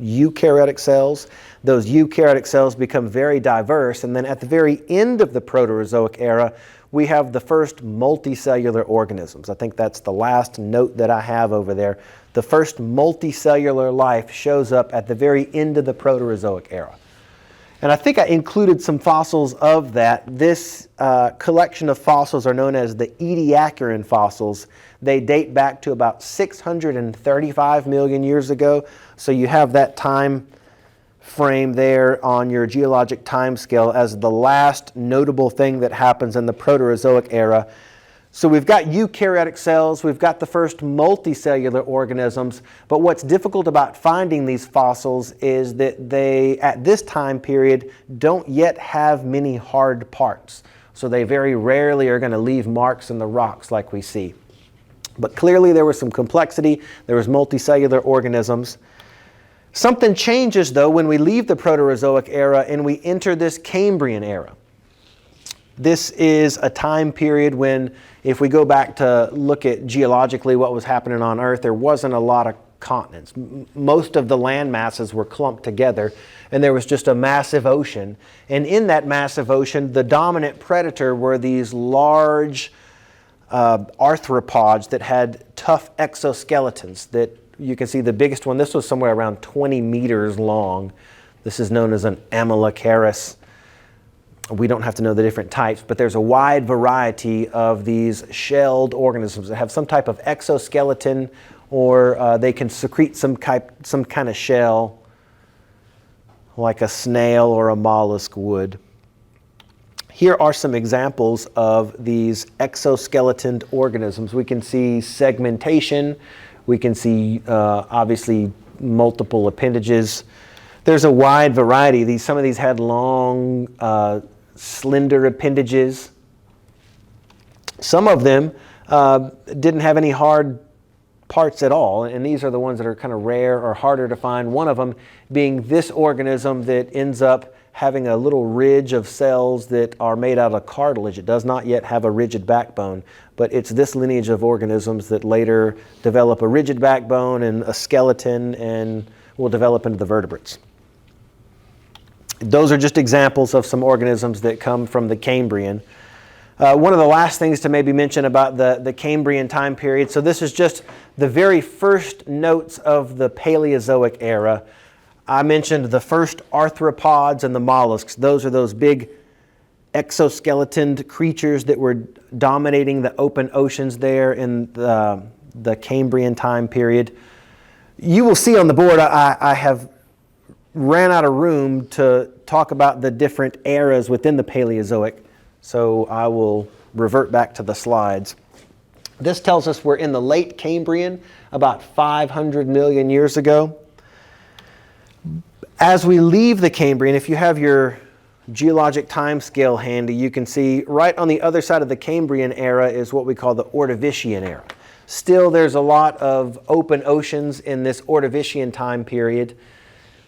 eukaryotic cells. Those eukaryotic cells become very diverse, and then at the very end of the Proterozoic era, we have the first multicellular organisms. I think that's the last note that I have over there. The first multicellular life shows up at the very end of the Proterozoic era. And I think I included some fossils of that. This collection of fossils are known as the Ediacaran fossils. They date back to about 635 million years ago. So you have that time frame there on your geologic time scale as the last notable thing that happens in the Proterozoic era. So we've got eukaryotic cells, we've got the first multicellular organisms, but what's difficult about finding these fossils is that they, at this time period, don't yet have many hard parts. So they very rarely are going to leave marks in the rocks like we see. But clearly there was some complexity, there was multicellular organisms. Something changes though when we leave the Proterozoic era and we enter this Cambrian era. This is a time period when, if we go back to look at geologically what was happening on Earth, there wasn't a lot of continents. Most of the land masses were clumped together, and there was just a massive ocean. And in that massive ocean, the dominant predator were these large arthropods that had tough exoskeletons. That you can see the biggest one, this was somewhere around 20 meters long. This is known as an Amylocaris. We don't have to know the different types, but there's a wide variety of these shelled organisms that have some type of exoskeleton, or they can secrete some kind of shell, like a snail or a mollusk would. Here are some examples of these exoskeleton organisms. We can see segmentation. We can see, obviously, multiple appendages. There's a wide variety. Some of these had long, slender appendages. Some of them didn't have any hard parts at all, and these are the ones that are kind of rare or harder to find. One of them being this organism that ends up having a little ridge of cells that are made out of cartilage. It does not yet have a rigid backbone, but it's this lineage of organisms that later develop a rigid backbone and a skeleton and will develop into the vertebrates. Those are just examples of some organisms that come from the Cambrian. One of the last things to maybe mention about the Cambrian time period, so this is just the very first notes of the Paleozoic era. I mentioned the first arthropods and the mollusks. Those are those big exoskeletoned creatures that were dominating the open oceans there in the Cambrian time period. You will see on the board I have ran out of room to talk about the different eras within the Paleozoic, so I will revert back to the slides. This tells us we're in the late Cambrian, about 500 million years ago. As we leave the Cambrian, if you have your geologic time scale handy, you can see right on the other side of the Cambrian era is what we call the Ordovician era. Still, there's a lot of open oceans in this Ordovician time period.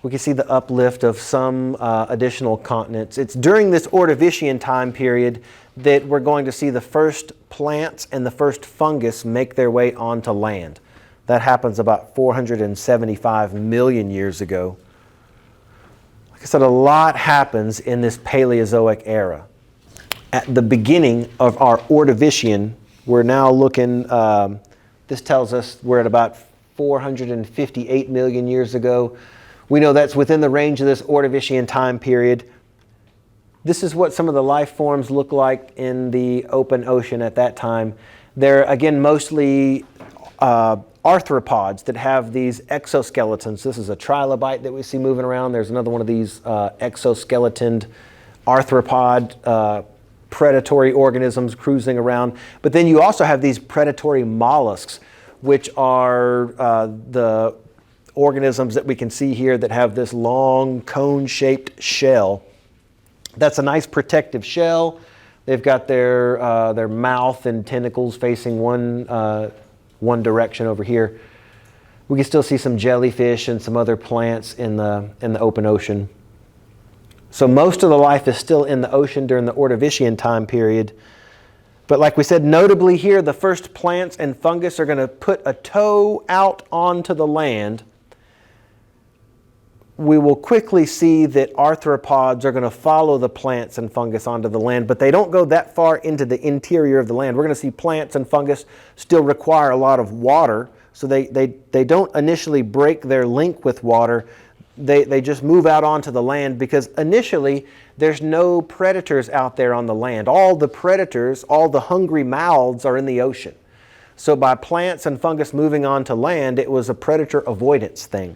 We can see the uplift of some additional continents. It's during this Ordovician time period that we're going to see the first plants and the first fungus make their way onto land. That happens about 475 million years ago. Like I said, a lot happens in this Paleozoic era. At the beginning of our Ordovician, we're now looking, this tells us we're at about 458 million years ago. We know that's within the range of this Ordovician time period. This is what some of the life forms look like in the open ocean at that time. They're, again, mostly arthropods that have these exoskeletons. This is a trilobite that we see moving around. There's another one of these exoskeletoned arthropod predatory organisms cruising around. But then you also have these predatory mollusks, which are the organisms that we can see here that have this long cone-shaped shell. That's a nice protective shell. They've got their mouth and tentacles facing one direction over here. We can still see some jellyfish and some other plants in the open ocean. So most of the life is still in the ocean during the Ordovician time period. But like we said, notably here, the first plants and fungus are going to put a toe out onto the land. We will quickly see that arthropods are going to follow the plants and fungus onto the land, but they don't go that far into the interior of the land. We're going to see plants and fungus still require a lot of water, so they don't initially break their link with water. They just move out onto the land because initially there's no predators out there on the land. All the predators, all the hungry mouths are in the ocean. So by plants and fungus moving onto land, it was a predator avoidance thing.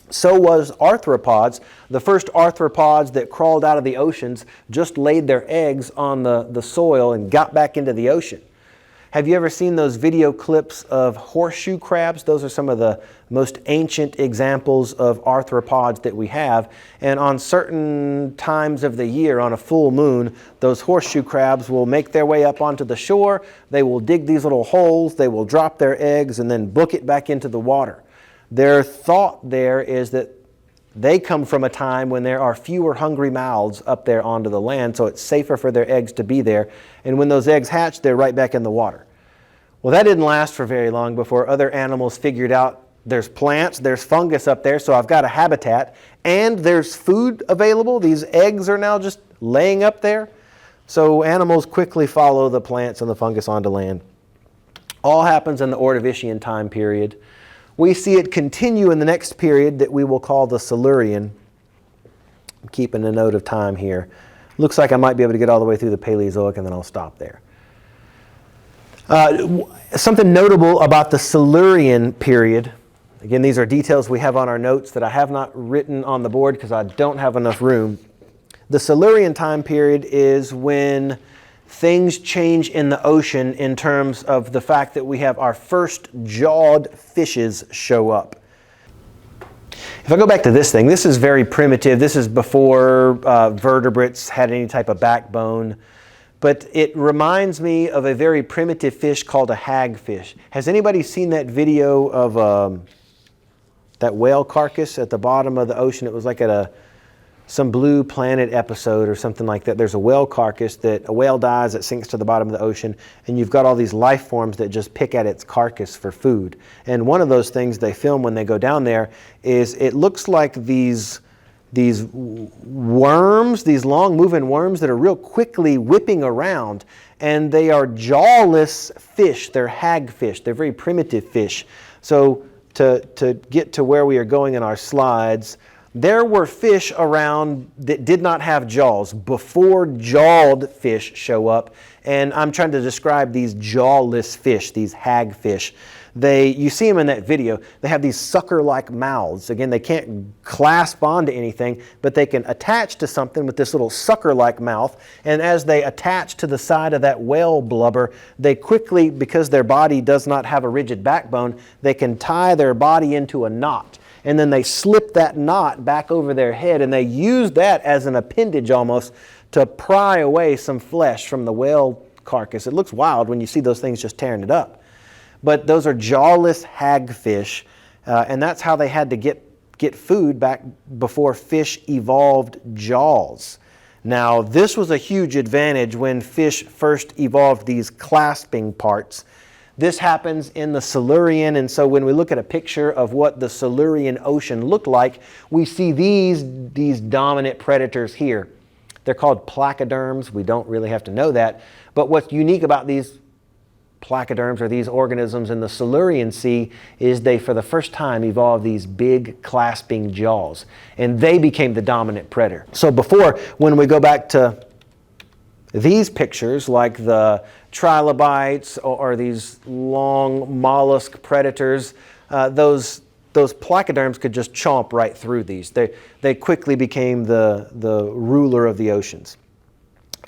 So was arthropods. The first arthropods that crawled out of the oceans just laid their eggs on the soil and got back into the ocean. Have you ever seen those video clips of horseshoe crabs? Those are some of the most ancient examples of arthropods that we have. And on certain times of the year, on a full moon, those horseshoe crabs will make their way up onto the shore. They will dig these little holes. They will drop their eggs and then book it back into the water. Their thought there is that they come from a time when there are fewer hungry mouths up there onto the land, so it's safer for their eggs to be there. And when those eggs hatch, they're right back in the water. Well, that didn't last for very long before other animals figured out there's plants, there's fungus up there, so I've got a habitat, and there's food available. These eggs are now just laying up there. So animals quickly follow the plants and the fungus onto land. All happens in the Ordovician time period. We see it continue in the next period that we will call the Silurian. I'm keeping a note of time here. Looks like I might be able to get all the way through the Paleozoic and then I'll stop there. Something notable about the Silurian period, again, these are details we have on our notes that I have not written on the board because I don't have enough room. The Silurian time period is when things change in the ocean in terms of the fact that we have our first jawed fishes show up. If I go back to this thing, this is very primitive. This is before vertebrates had any type of backbone. But it reminds me of a very primitive fish called a hagfish. Has anybody seen that video of that whale carcass at the bottom of the ocean? It was like at some Blue Planet episode or something like that. There's a whale carcass that a whale dies, it sinks to the bottom of the ocean, and you've got all these life forms that just pick at its carcass for food. And one of those things they film when they go down there is it looks like these worms, these long moving worms that are real quickly whipping around, and they are jawless fish. They're hagfish. They're very primitive fish. So to get to where we are going in our slides, there were fish around that did not have jaws before jawed fish show up. And I'm trying to describe these jawless fish, these hagfish. You see them in that video. They have these sucker-like mouths. Again, they can't clasp onto anything, but they can attach to something with this little sucker-like mouth. And as they attach to the side of that whale blubber, they quickly, because their body does not have a rigid backbone, they can tie their body into a knot. And then they slip that knot back over their head, and they use that as an appendage almost to pry away some flesh from the whale carcass. It looks wild when you see those things just tearing it up. But those are jawless hagfish, and that's how they had to get food back before fish evolved jaws. Now, this was a huge advantage when fish first evolved these clasping parts. This happens in the Silurian, and so when we look at a picture of what the Silurian Ocean looked like, we see these dominant predators here. They're called placoderms. We don't really have to know that. But what's unique about these placoderms, or these organisms in the Silurian Sea, is they for the first time evolved these big clasping jaws, and they became the dominant predator. So before, when we go back to these pictures, like the trilobites or these long mollusk predators, those placoderms could just chomp right through these. They quickly became the ruler of the oceans.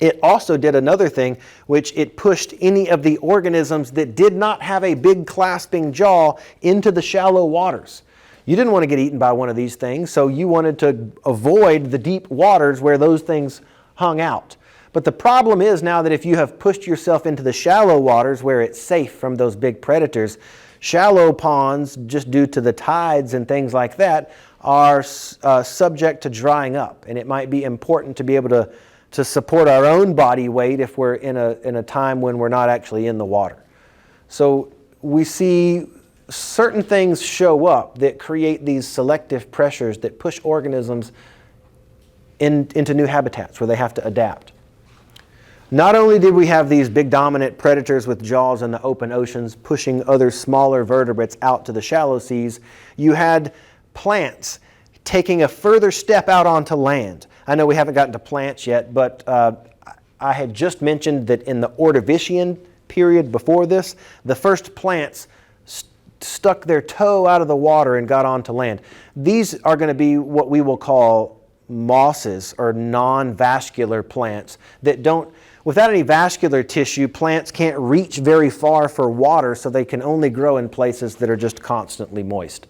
It also did another thing, which it pushed any of the organisms that did not have a big clasping jaw into the shallow waters. You didn't want to get eaten by one of these things, so you wanted to avoid the deep waters where those things hung out. But the problem is now that if you have pushed yourself into the shallow waters where it's safe from those big predators, shallow ponds, just due to the tides and things like that, are subject to drying up. And it might be important to be able to support our own body weight if we're in a time when we're not actually in the water. So we see certain things show up that create these selective pressures that push organisms into new habitats where they have to adapt. Not only did we have these big dominant predators with jaws in the open oceans pushing other smaller vertebrates out to the shallow seas, you had plants taking a further step out onto land. I know we haven't gotten to plants yet, but I had just mentioned that in the Ordovician period before this, the first plants stuck their toe out of the water and got onto land. These are going to be what we will call mosses, or non-vascular plants that don't. Without any vascular tissue, plants can't reach very far for water, so they can only grow in places that are just constantly moist.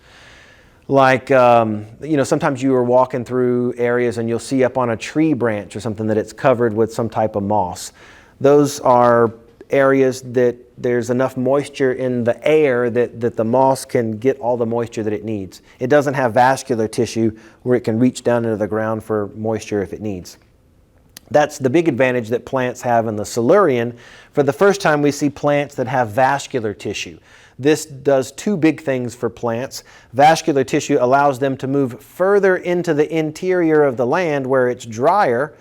Like, sometimes you are walking through areas and you'll see up on a tree branch or something that it's covered with some type of moss. Those are areas that there's enough moisture in the air that the moss can get all the moisture that it needs. It doesn't have vascular tissue where it can reach down into the ground for moisture if it needs. That's the big advantage that plants have in the Silurian. For the first time, we see plants that have vascular tissue. This does two big things for plants. Vascular tissue allows them to move further into the interior of the land where it's drier,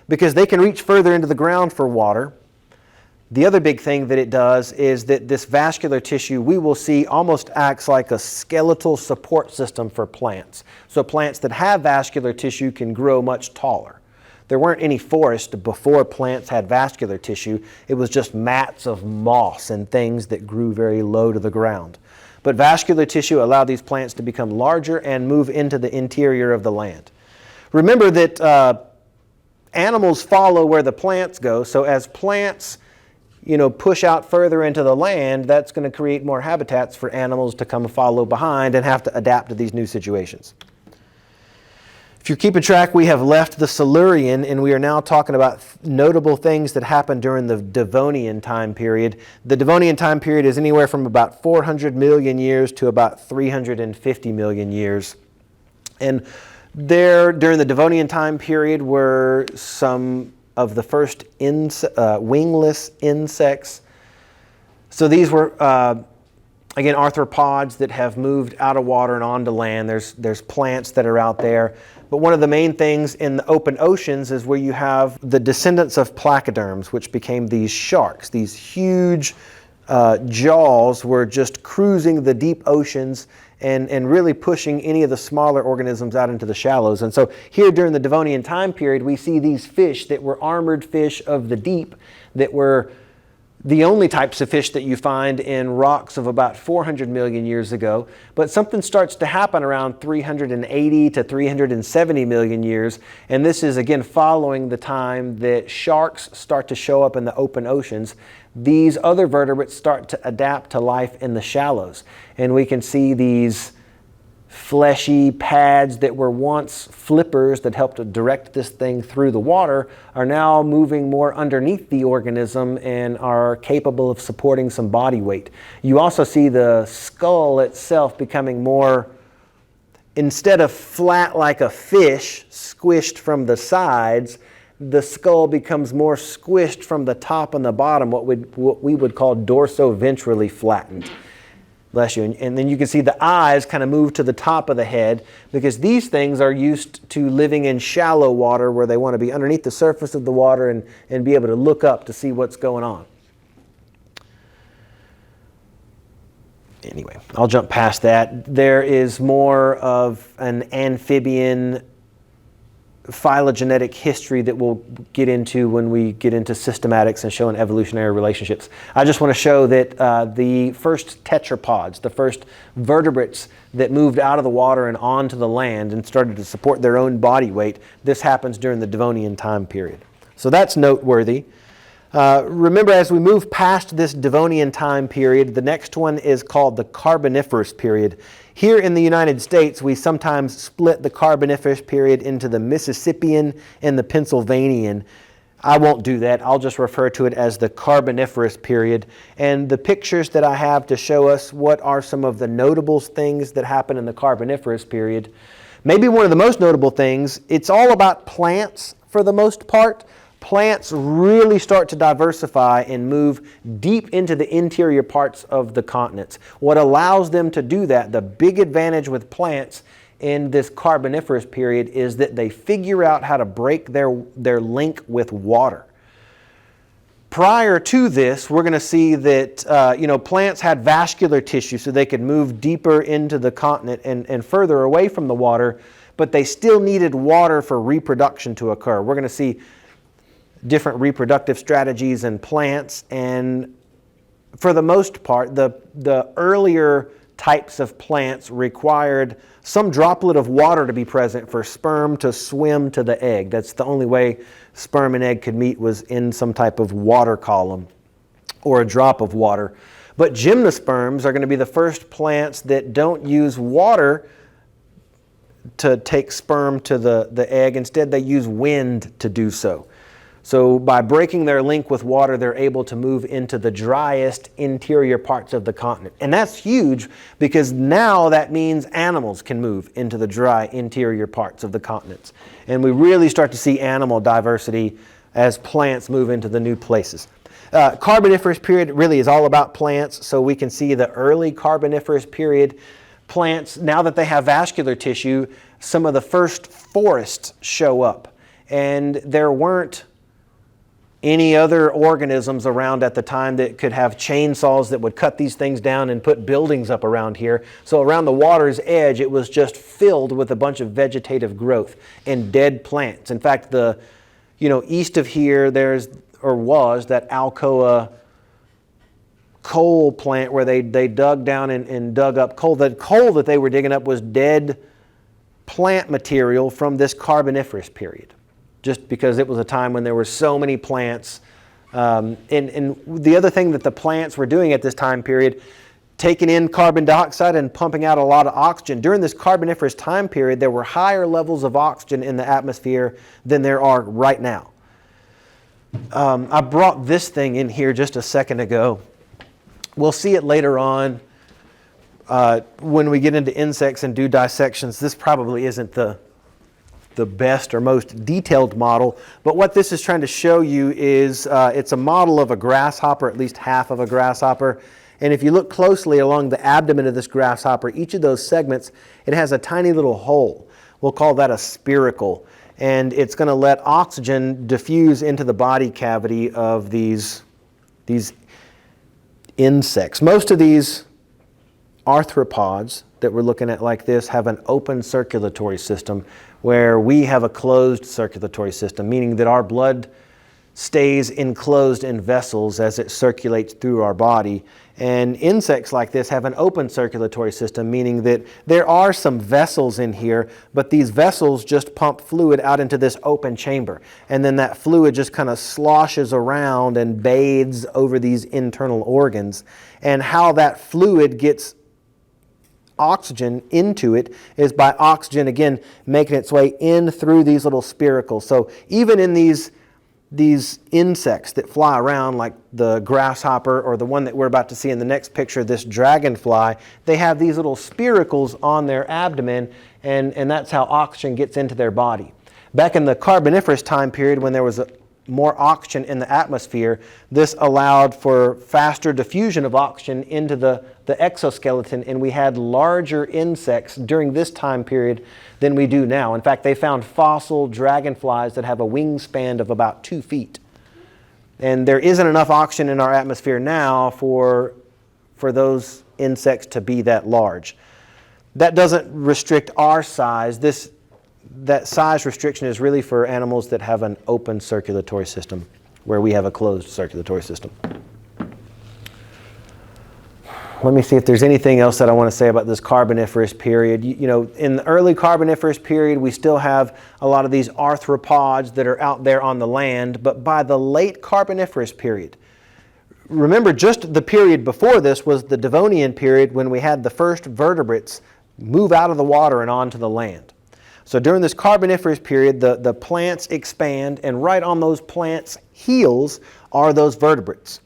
because they can reach further into the ground for water. The other big thing that it does is that this vascular tissue, we will see, almost acts like a skeletal support system for plants. So plants that have vascular tissue can grow much taller. There weren't any forests before plants had vascular tissue. It was just mats of moss and things that grew very low to the ground. But vascular tissue allowed these plants to become larger and move into the interior of the land. Remember that animals follow where the plants go, so as plants push out further into the land, that's going to create more habitats for animals to come follow behind and have to adapt to these new situations. If you're keeping track, we have left the Silurian, and we are now talking about notable things that happened during the Devonian time period. The Devonian time period is anywhere from about 400 million years to about 350 million years. And There, during the Devonian time period, were some of the first wingless insects. So these were, again, arthropods that have moved out of water and onto land. There's plants that are out there. But one of the main things in the open oceans is where you have the descendants of placoderms, which became these sharks. These huge jaws were just cruising the deep oceans and really pushing any of the smaller organisms out into the shallows. And so here during the Devonian time period, we see these fish that were armored fish of the deep, that were the only types of fish that you find in rocks of about 400 million years ago. But something starts to happen around 380 to 370 million years. And this is, again, following the time that sharks start to show up in the open oceans. These other vertebrates start to adapt to life in the shallows. And we can see these fleshy pads that were once flippers that helped to direct this thing through the water are now moving more underneath the organism and are capable of supporting some body weight. You also see the skull itself becoming more, instead of flat like a fish, squished from the sides, the skull becomes more squished from the top and the bottom, what we would call dorso-ventrally flattened. Bless you. And then you can see the eyes kind of move to the top of the head, because these things are used to living in shallow water where they want to be underneath the surface of the water and be able to look up to see what's going on. Anyway, I'll jump past that. There is more of an amphibian phylogenetic history that we'll get into when we get into systematics and showing evolutionary relationships. I just want to show that the first tetrapods, the first vertebrates that moved out of the water and onto the land and started to support their own body weight, this happens during the Devonian time period. So that's noteworthy. Remember, as we move past this Devonian time period, the next one is called the Carboniferous Period. Here in the United States, we sometimes split the Carboniferous period into the Mississippian and the Pennsylvanian. I won't do that. I'll just refer to it as the Carboniferous period. And the pictures that I have to show us what are some of the notable things that happen in the Carboniferous period. Maybe one of the most notable things, it's all about plants for the most part. Plants really start to diversify and move deep into the interior parts of the continents. What allows them to do that, the big advantage with plants in this Carboniferous period, is that they figure out how to break their link with water. Prior to this, we're going to see that plants had vascular tissue so they could move deeper into the continent and further away from the water, but they still needed water for reproduction to occur. We're going to see different reproductive strategies in plants, and for the most part, the earlier types of plants required some droplet of water to be present for sperm to swim to the egg. That's the only way sperm and egg could meet, was in some type of water column or a drop of water. But gymnosperms are going to be the first plants that don't use water to take sperm to the egg. Instead, they use wind to do so. So by breaking their link with water, they're able to move into the driest interior parts of the continent. And that's huge, because now that means animals can move into the dry interior parts of the continents. And we really start to see animal diversity as plants move into the new places. Carboniferous period really is all about plants. So we can see the early Carboniferous period plants, now that they have vascular tissue, some of the first forests show up. And there weren't any other organisms around at the time that could have chainsaws that would cut these things down and put buildings up around here. So around the water's edge, it was just filled with a bunch of vegetative growth and dead plants. In fact, east of here, was that Alcoa coal plant where they dug down and dug up coal. The coal that they were digging up was dead plant material from this Carboniferous period, just because it was a time when there were so many plants. And the other thing that the plants were doing at this time period, taking in carbon dioxide and pumping out a lot of oxygen. During this Carboniferous time period, there were higher levels of oxygen in the atmosphere than there are right now. I brought this thing in here just a second ago. We'll see it later on when we get into insects and do dissections. This probably isn't the the best or most detailed model, but what this is trying to show you is it's a model of a grasshopper, at least half of a grasshopper. And if you look closely along the abdomen of this grasshopper, each of those segments, it has a tiny little hole. We'll call that a spiracle. And it's going to let oxygen diffuse into the body cavity of these insects. Most of these arthropods that we're looking at like this have an open circulatory system, where we have a closed circulatory system, meaning that our blood stays enclosed in vessels as it circulates through our body. And insects like this have an open circulatory system, meaning that there are some vessels in here, but these vessels just pump fluid out into this open chamber. And then that fluid just kind of sloshes around and bathes over these internal organs. And how that fluid gets oxygen into it is by oxygen, again, making its way in through these little spiracles. So even in these insects that fly around, like the grasshopper or the one that we're about to see in the next picture, this dragonfly, they have these little spiracles on their abdomen, and that's how oxygen gets into their body. Back in the Carboniferous time period, when there was more oxygen in the atmosphere, this allowed for faster diffusion of oxygen into the exoskeleton, and we had larger insects during this time period than we do now. In fact, they found fossil dragonflies that have a wingspan of about 2 feet. And there isn't enough oxygen in our atmosphere now for those insects to be that large. That doesn't restrict our size. That size restriction is really for animals that have an open circulatory system, where we have a closed circulatory system. Let me see if there's anything else that I want to say about this Carboniferous period. You know, in the early Carboniferous period, we still have a lot of these arthropods that are out there on the land, but by the late Carboniferous period, remember just the period before this was the Devonian period, when we had the first vertebrates move out of the water and onto the land. So during this Carboniferous period, the plants expand, and right on those plants' heels are those vertebrates.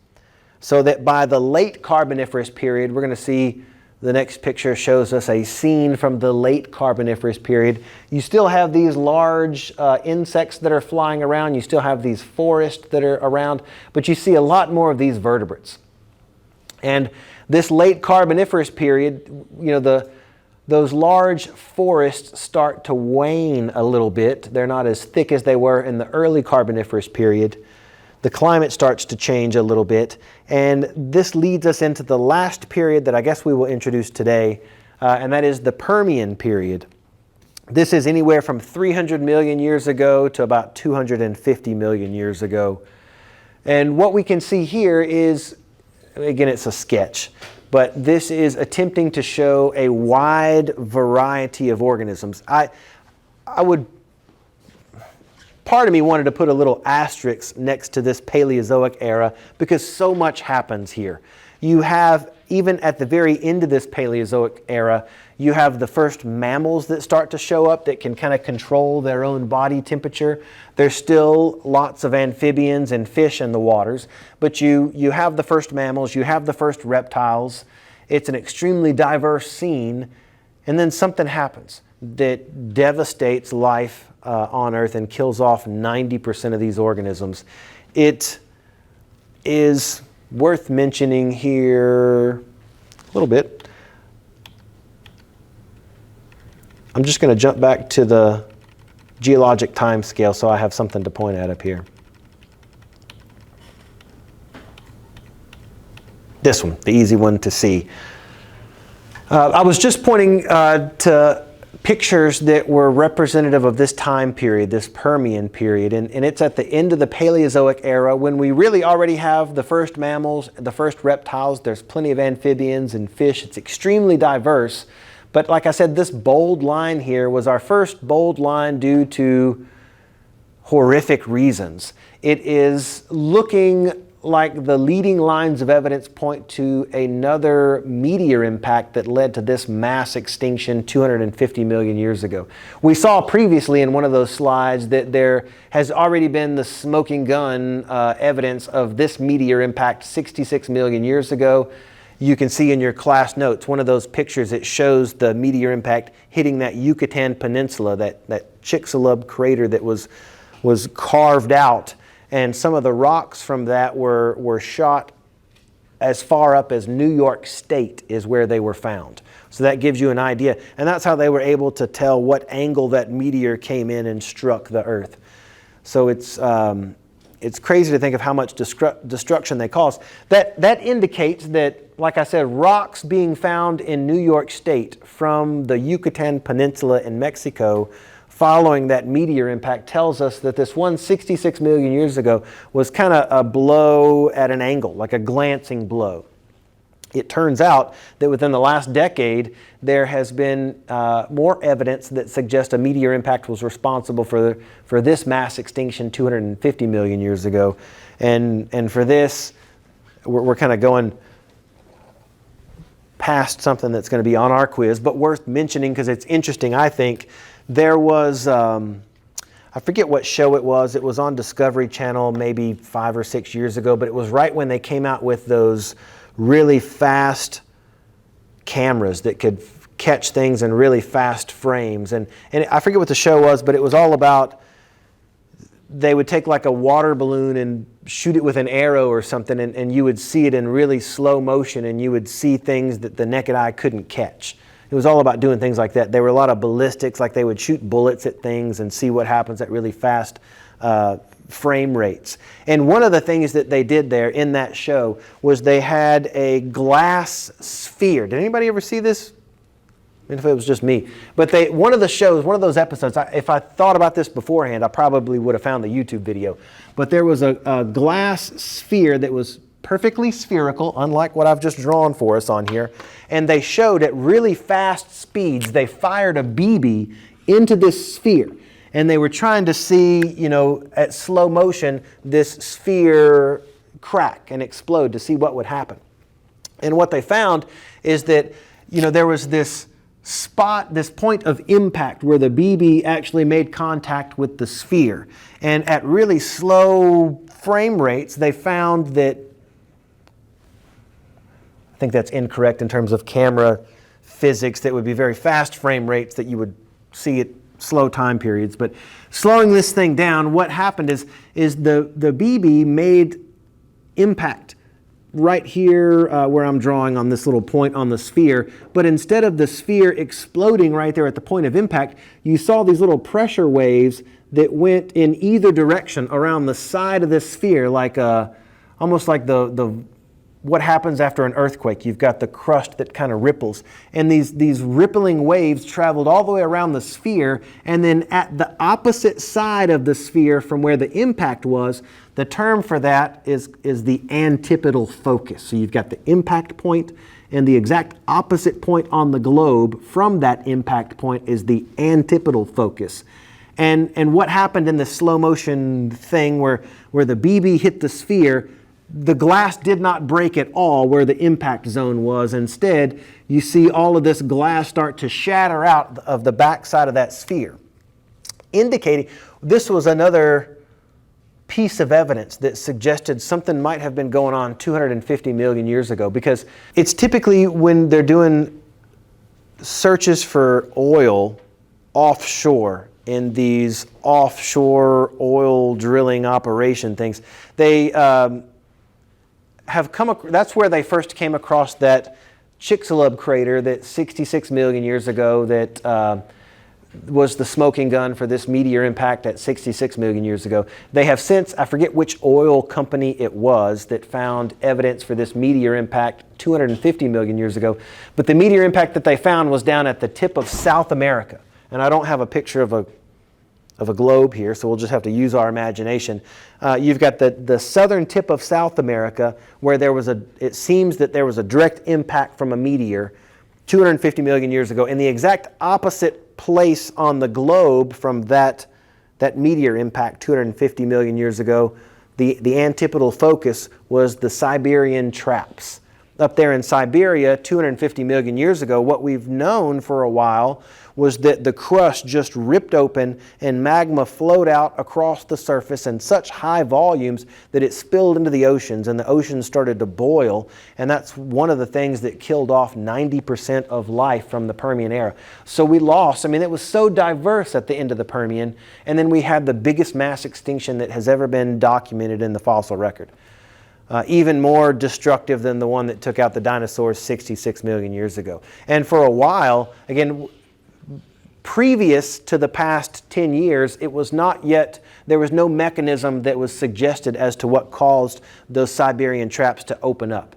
So that by the late Carboniferous period, we're going to see the next picture shows us a scene from the late Carboniferous period. You still have these large insects that are flying around. You still have these forests that are around, but you see a lot more of these vertebrates. And this late Carboniferous period, you know, those large forests start to wane a little bit. They're not as thick as they were in the early Carboniferous period. The climate starts to change a little bit, and this leads us into the last period that I guess we will introduce today, and that is the Permian period. This is anywhere from 300 million years ago to about 250 million years ago. And what we can see here is, again, it's a sketch, but this is attempting to show a wide variety of organisms. Part of me wanted to put a little asterisk next to this Paleozoic era because so much happens here. You have, even at the very end of this Paleozoic era, you have the first mammals that start to show up that can kind of control their own body temperature. There's still lots of amphibians and fish in the waters, but you have the first mammals, you have the first reptiles. It's an extremely diverse scene, and then something happens that devastates life on Earth and kills off 90% of these organisms. It is worth mentioning here a little bit. I'm just going to jump back to the geologic time scale so I have something to point at up here. This one, the easy one to see. I was just pointing to pictures that were representative of this time period, this Permian period, and it's at the end of the Paleozoic era when we really already have the first mammals, the first reptiles. There's plenty of amphibians and fish. It's extremely diverse. But like I said, this bold line here was our first bold line due to horrific reasons. It is looking like the leading lines of evidence point to another meteor impact that led to this mass extinction 250 million years ago. We saw previously in one of those slides that there has already been the smoking gun evidence of this meteor impact 66 million years ago. you can see in your class notes, one of those pictures, it shows the meteor impact hitting that Yucatan Peninsula, that Chicxulub crater that was carved out. And some of the rocks from that were shot as far up as New York State is where they were found. So that gives you an idea. And that's how they were able to tell what angle that meteor came in and struck the Earth. So it's crazy to think of how much destruction they caused. That indicates that, like I said, rocks being found in New York State from the Yucatan Peninsula in Mexico following that meteor impact tells us that this one 66 million years ago was kind of a blow at an angle, like a glancing blow. It turns out that within the last decade, there has been more evidence that suggests a meteor impact was responsible for this mass extinction 250 million years ago. And for this, we're kind of going past something that's going to be on our quiz, but worth mentioning because it's interesting, I think. There was, I forget what show it was on Discovery Channel maybe 5 or 6 years ago, but it was right when they came out with those really fast cameras that could catch things in really fast frames. And I forget what the show was, but it was all about, they would take like a water balloon and shoot it with an arrow or something, and you would see it in really slow motion, and you would see things that the naked eye couldn't catch. It was all about doing things like that. There were a lot of ballistics, like they would shoot bullets at things and see what happens at really fast frame rates. And one of the things that they did there in that show was they had a glass sphere. Did anybody ever see this? I mean, if it was just me. But one of those episodes, if I thought about this beforehand, I probably would have found the YouTube video. But there was a glass sphere that was perfectly spherical, unlike what I've just drawn for us on here. And they showed at really fast speeds, they fired a BB into this sphere. And they were trying to see, at slow motion, this sphere crack and explode to see what would happen. And what they found is that, there was this spot, this point of impact where the BB actually made contact with the sphere. And at really slow frame rates, they found that, I think that's incorrect in terms of camera physics, that would be very fast frame rates that you would see at slow time periods. But slowing this thing down, what happened is the BB made impact right here where I'm drawing on this little point on the sphere. But instead of the sphere exploding right there at the point of impact, you saw these little pressure waves that went in either direction around the side of this sphere, like almost like the what happens after an earthquake. You've got the crust that kind of ripples. And these rippling waves traveled all the way around the sphere, and then at the opposite side of the sphere from where the impact was, the term for that is the antipodal focus. So you've got the impact point, and the exact opposite point on the globe from that impact point is the antipodal focus. And what happened in the slow motion thing where the BB hit the sphere, the glass did not break at all where the impact zone was. Instead, you see all of this glass start to shatter out of the backside of that sphere, indicating this was another piece of evidence that suggested something might have been going on 250 million years ago, because it's typically when they're doing searches for oil offshore in these offshore oil drilling operation things, they that's where they first came across that Chicxulub crater that 66 million years ago that was the smoking gun for this meteor impact at 66 million years ago. They have since, I forget which oil company it was that found evidence for this meteor impact 250 million years ago, but the meteor impact that they found was down at the tip of South America. And I don't have a picture of a globe here, so we'll just have to use our imagination. You've got the southern tip of South America where it seems that there was a direct impact from a meteor 250 million years ago. In the exact opposite place on the globe from that meteor impact 250 million years ago, the antipodal focus was the Siberian traps. up there in Siberia 250 million years ago, what we've known for a while was that the crust just ripped open and magma flowed out across the surface in such high volumes that it spilled into the oceans, and the oceans started to boil, and that's one of the things that killed off 90% of life from the Permian era. So we lost, I mean, it was so diverse at the end of the Permian, and then we had the biggest mass extinction that has ever been documented in the fossil record. Even more destructive than the one that took out the dinosaurs 66 million years ago. And for a while, again, previous to the past 10 years, it was not yet, there was no mechanism that was suggested as to what caused those Siberian traps to open up.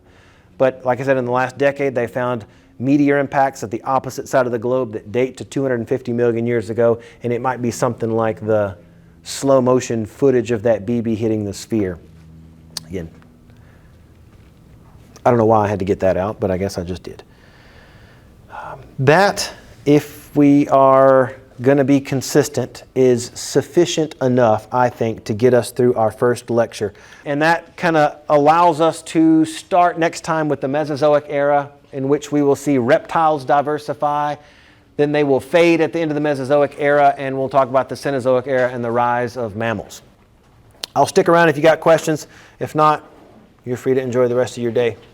But like I said, in the last decade, they found meteor impacts at the opposite side of the globe that date to 250 million years ago, and it might be something like the slow motion footage of that BB hitting the sphere. Again, I don't know why I had to get that out, but I guess I just did. That, if we are going to be consistent, is sufficient enough, I think, to get us through our first lecture. And that kind of allows us to start next time with the Mesozoic Era, in which we will see reptiles diversify. Then they will fade at the end of the Mesozoic Era, and we'll talk about the Cenozoic Era and the rise of mammals. I'll stick around if you got questions. If not, you're free to enjoy the rest of your day.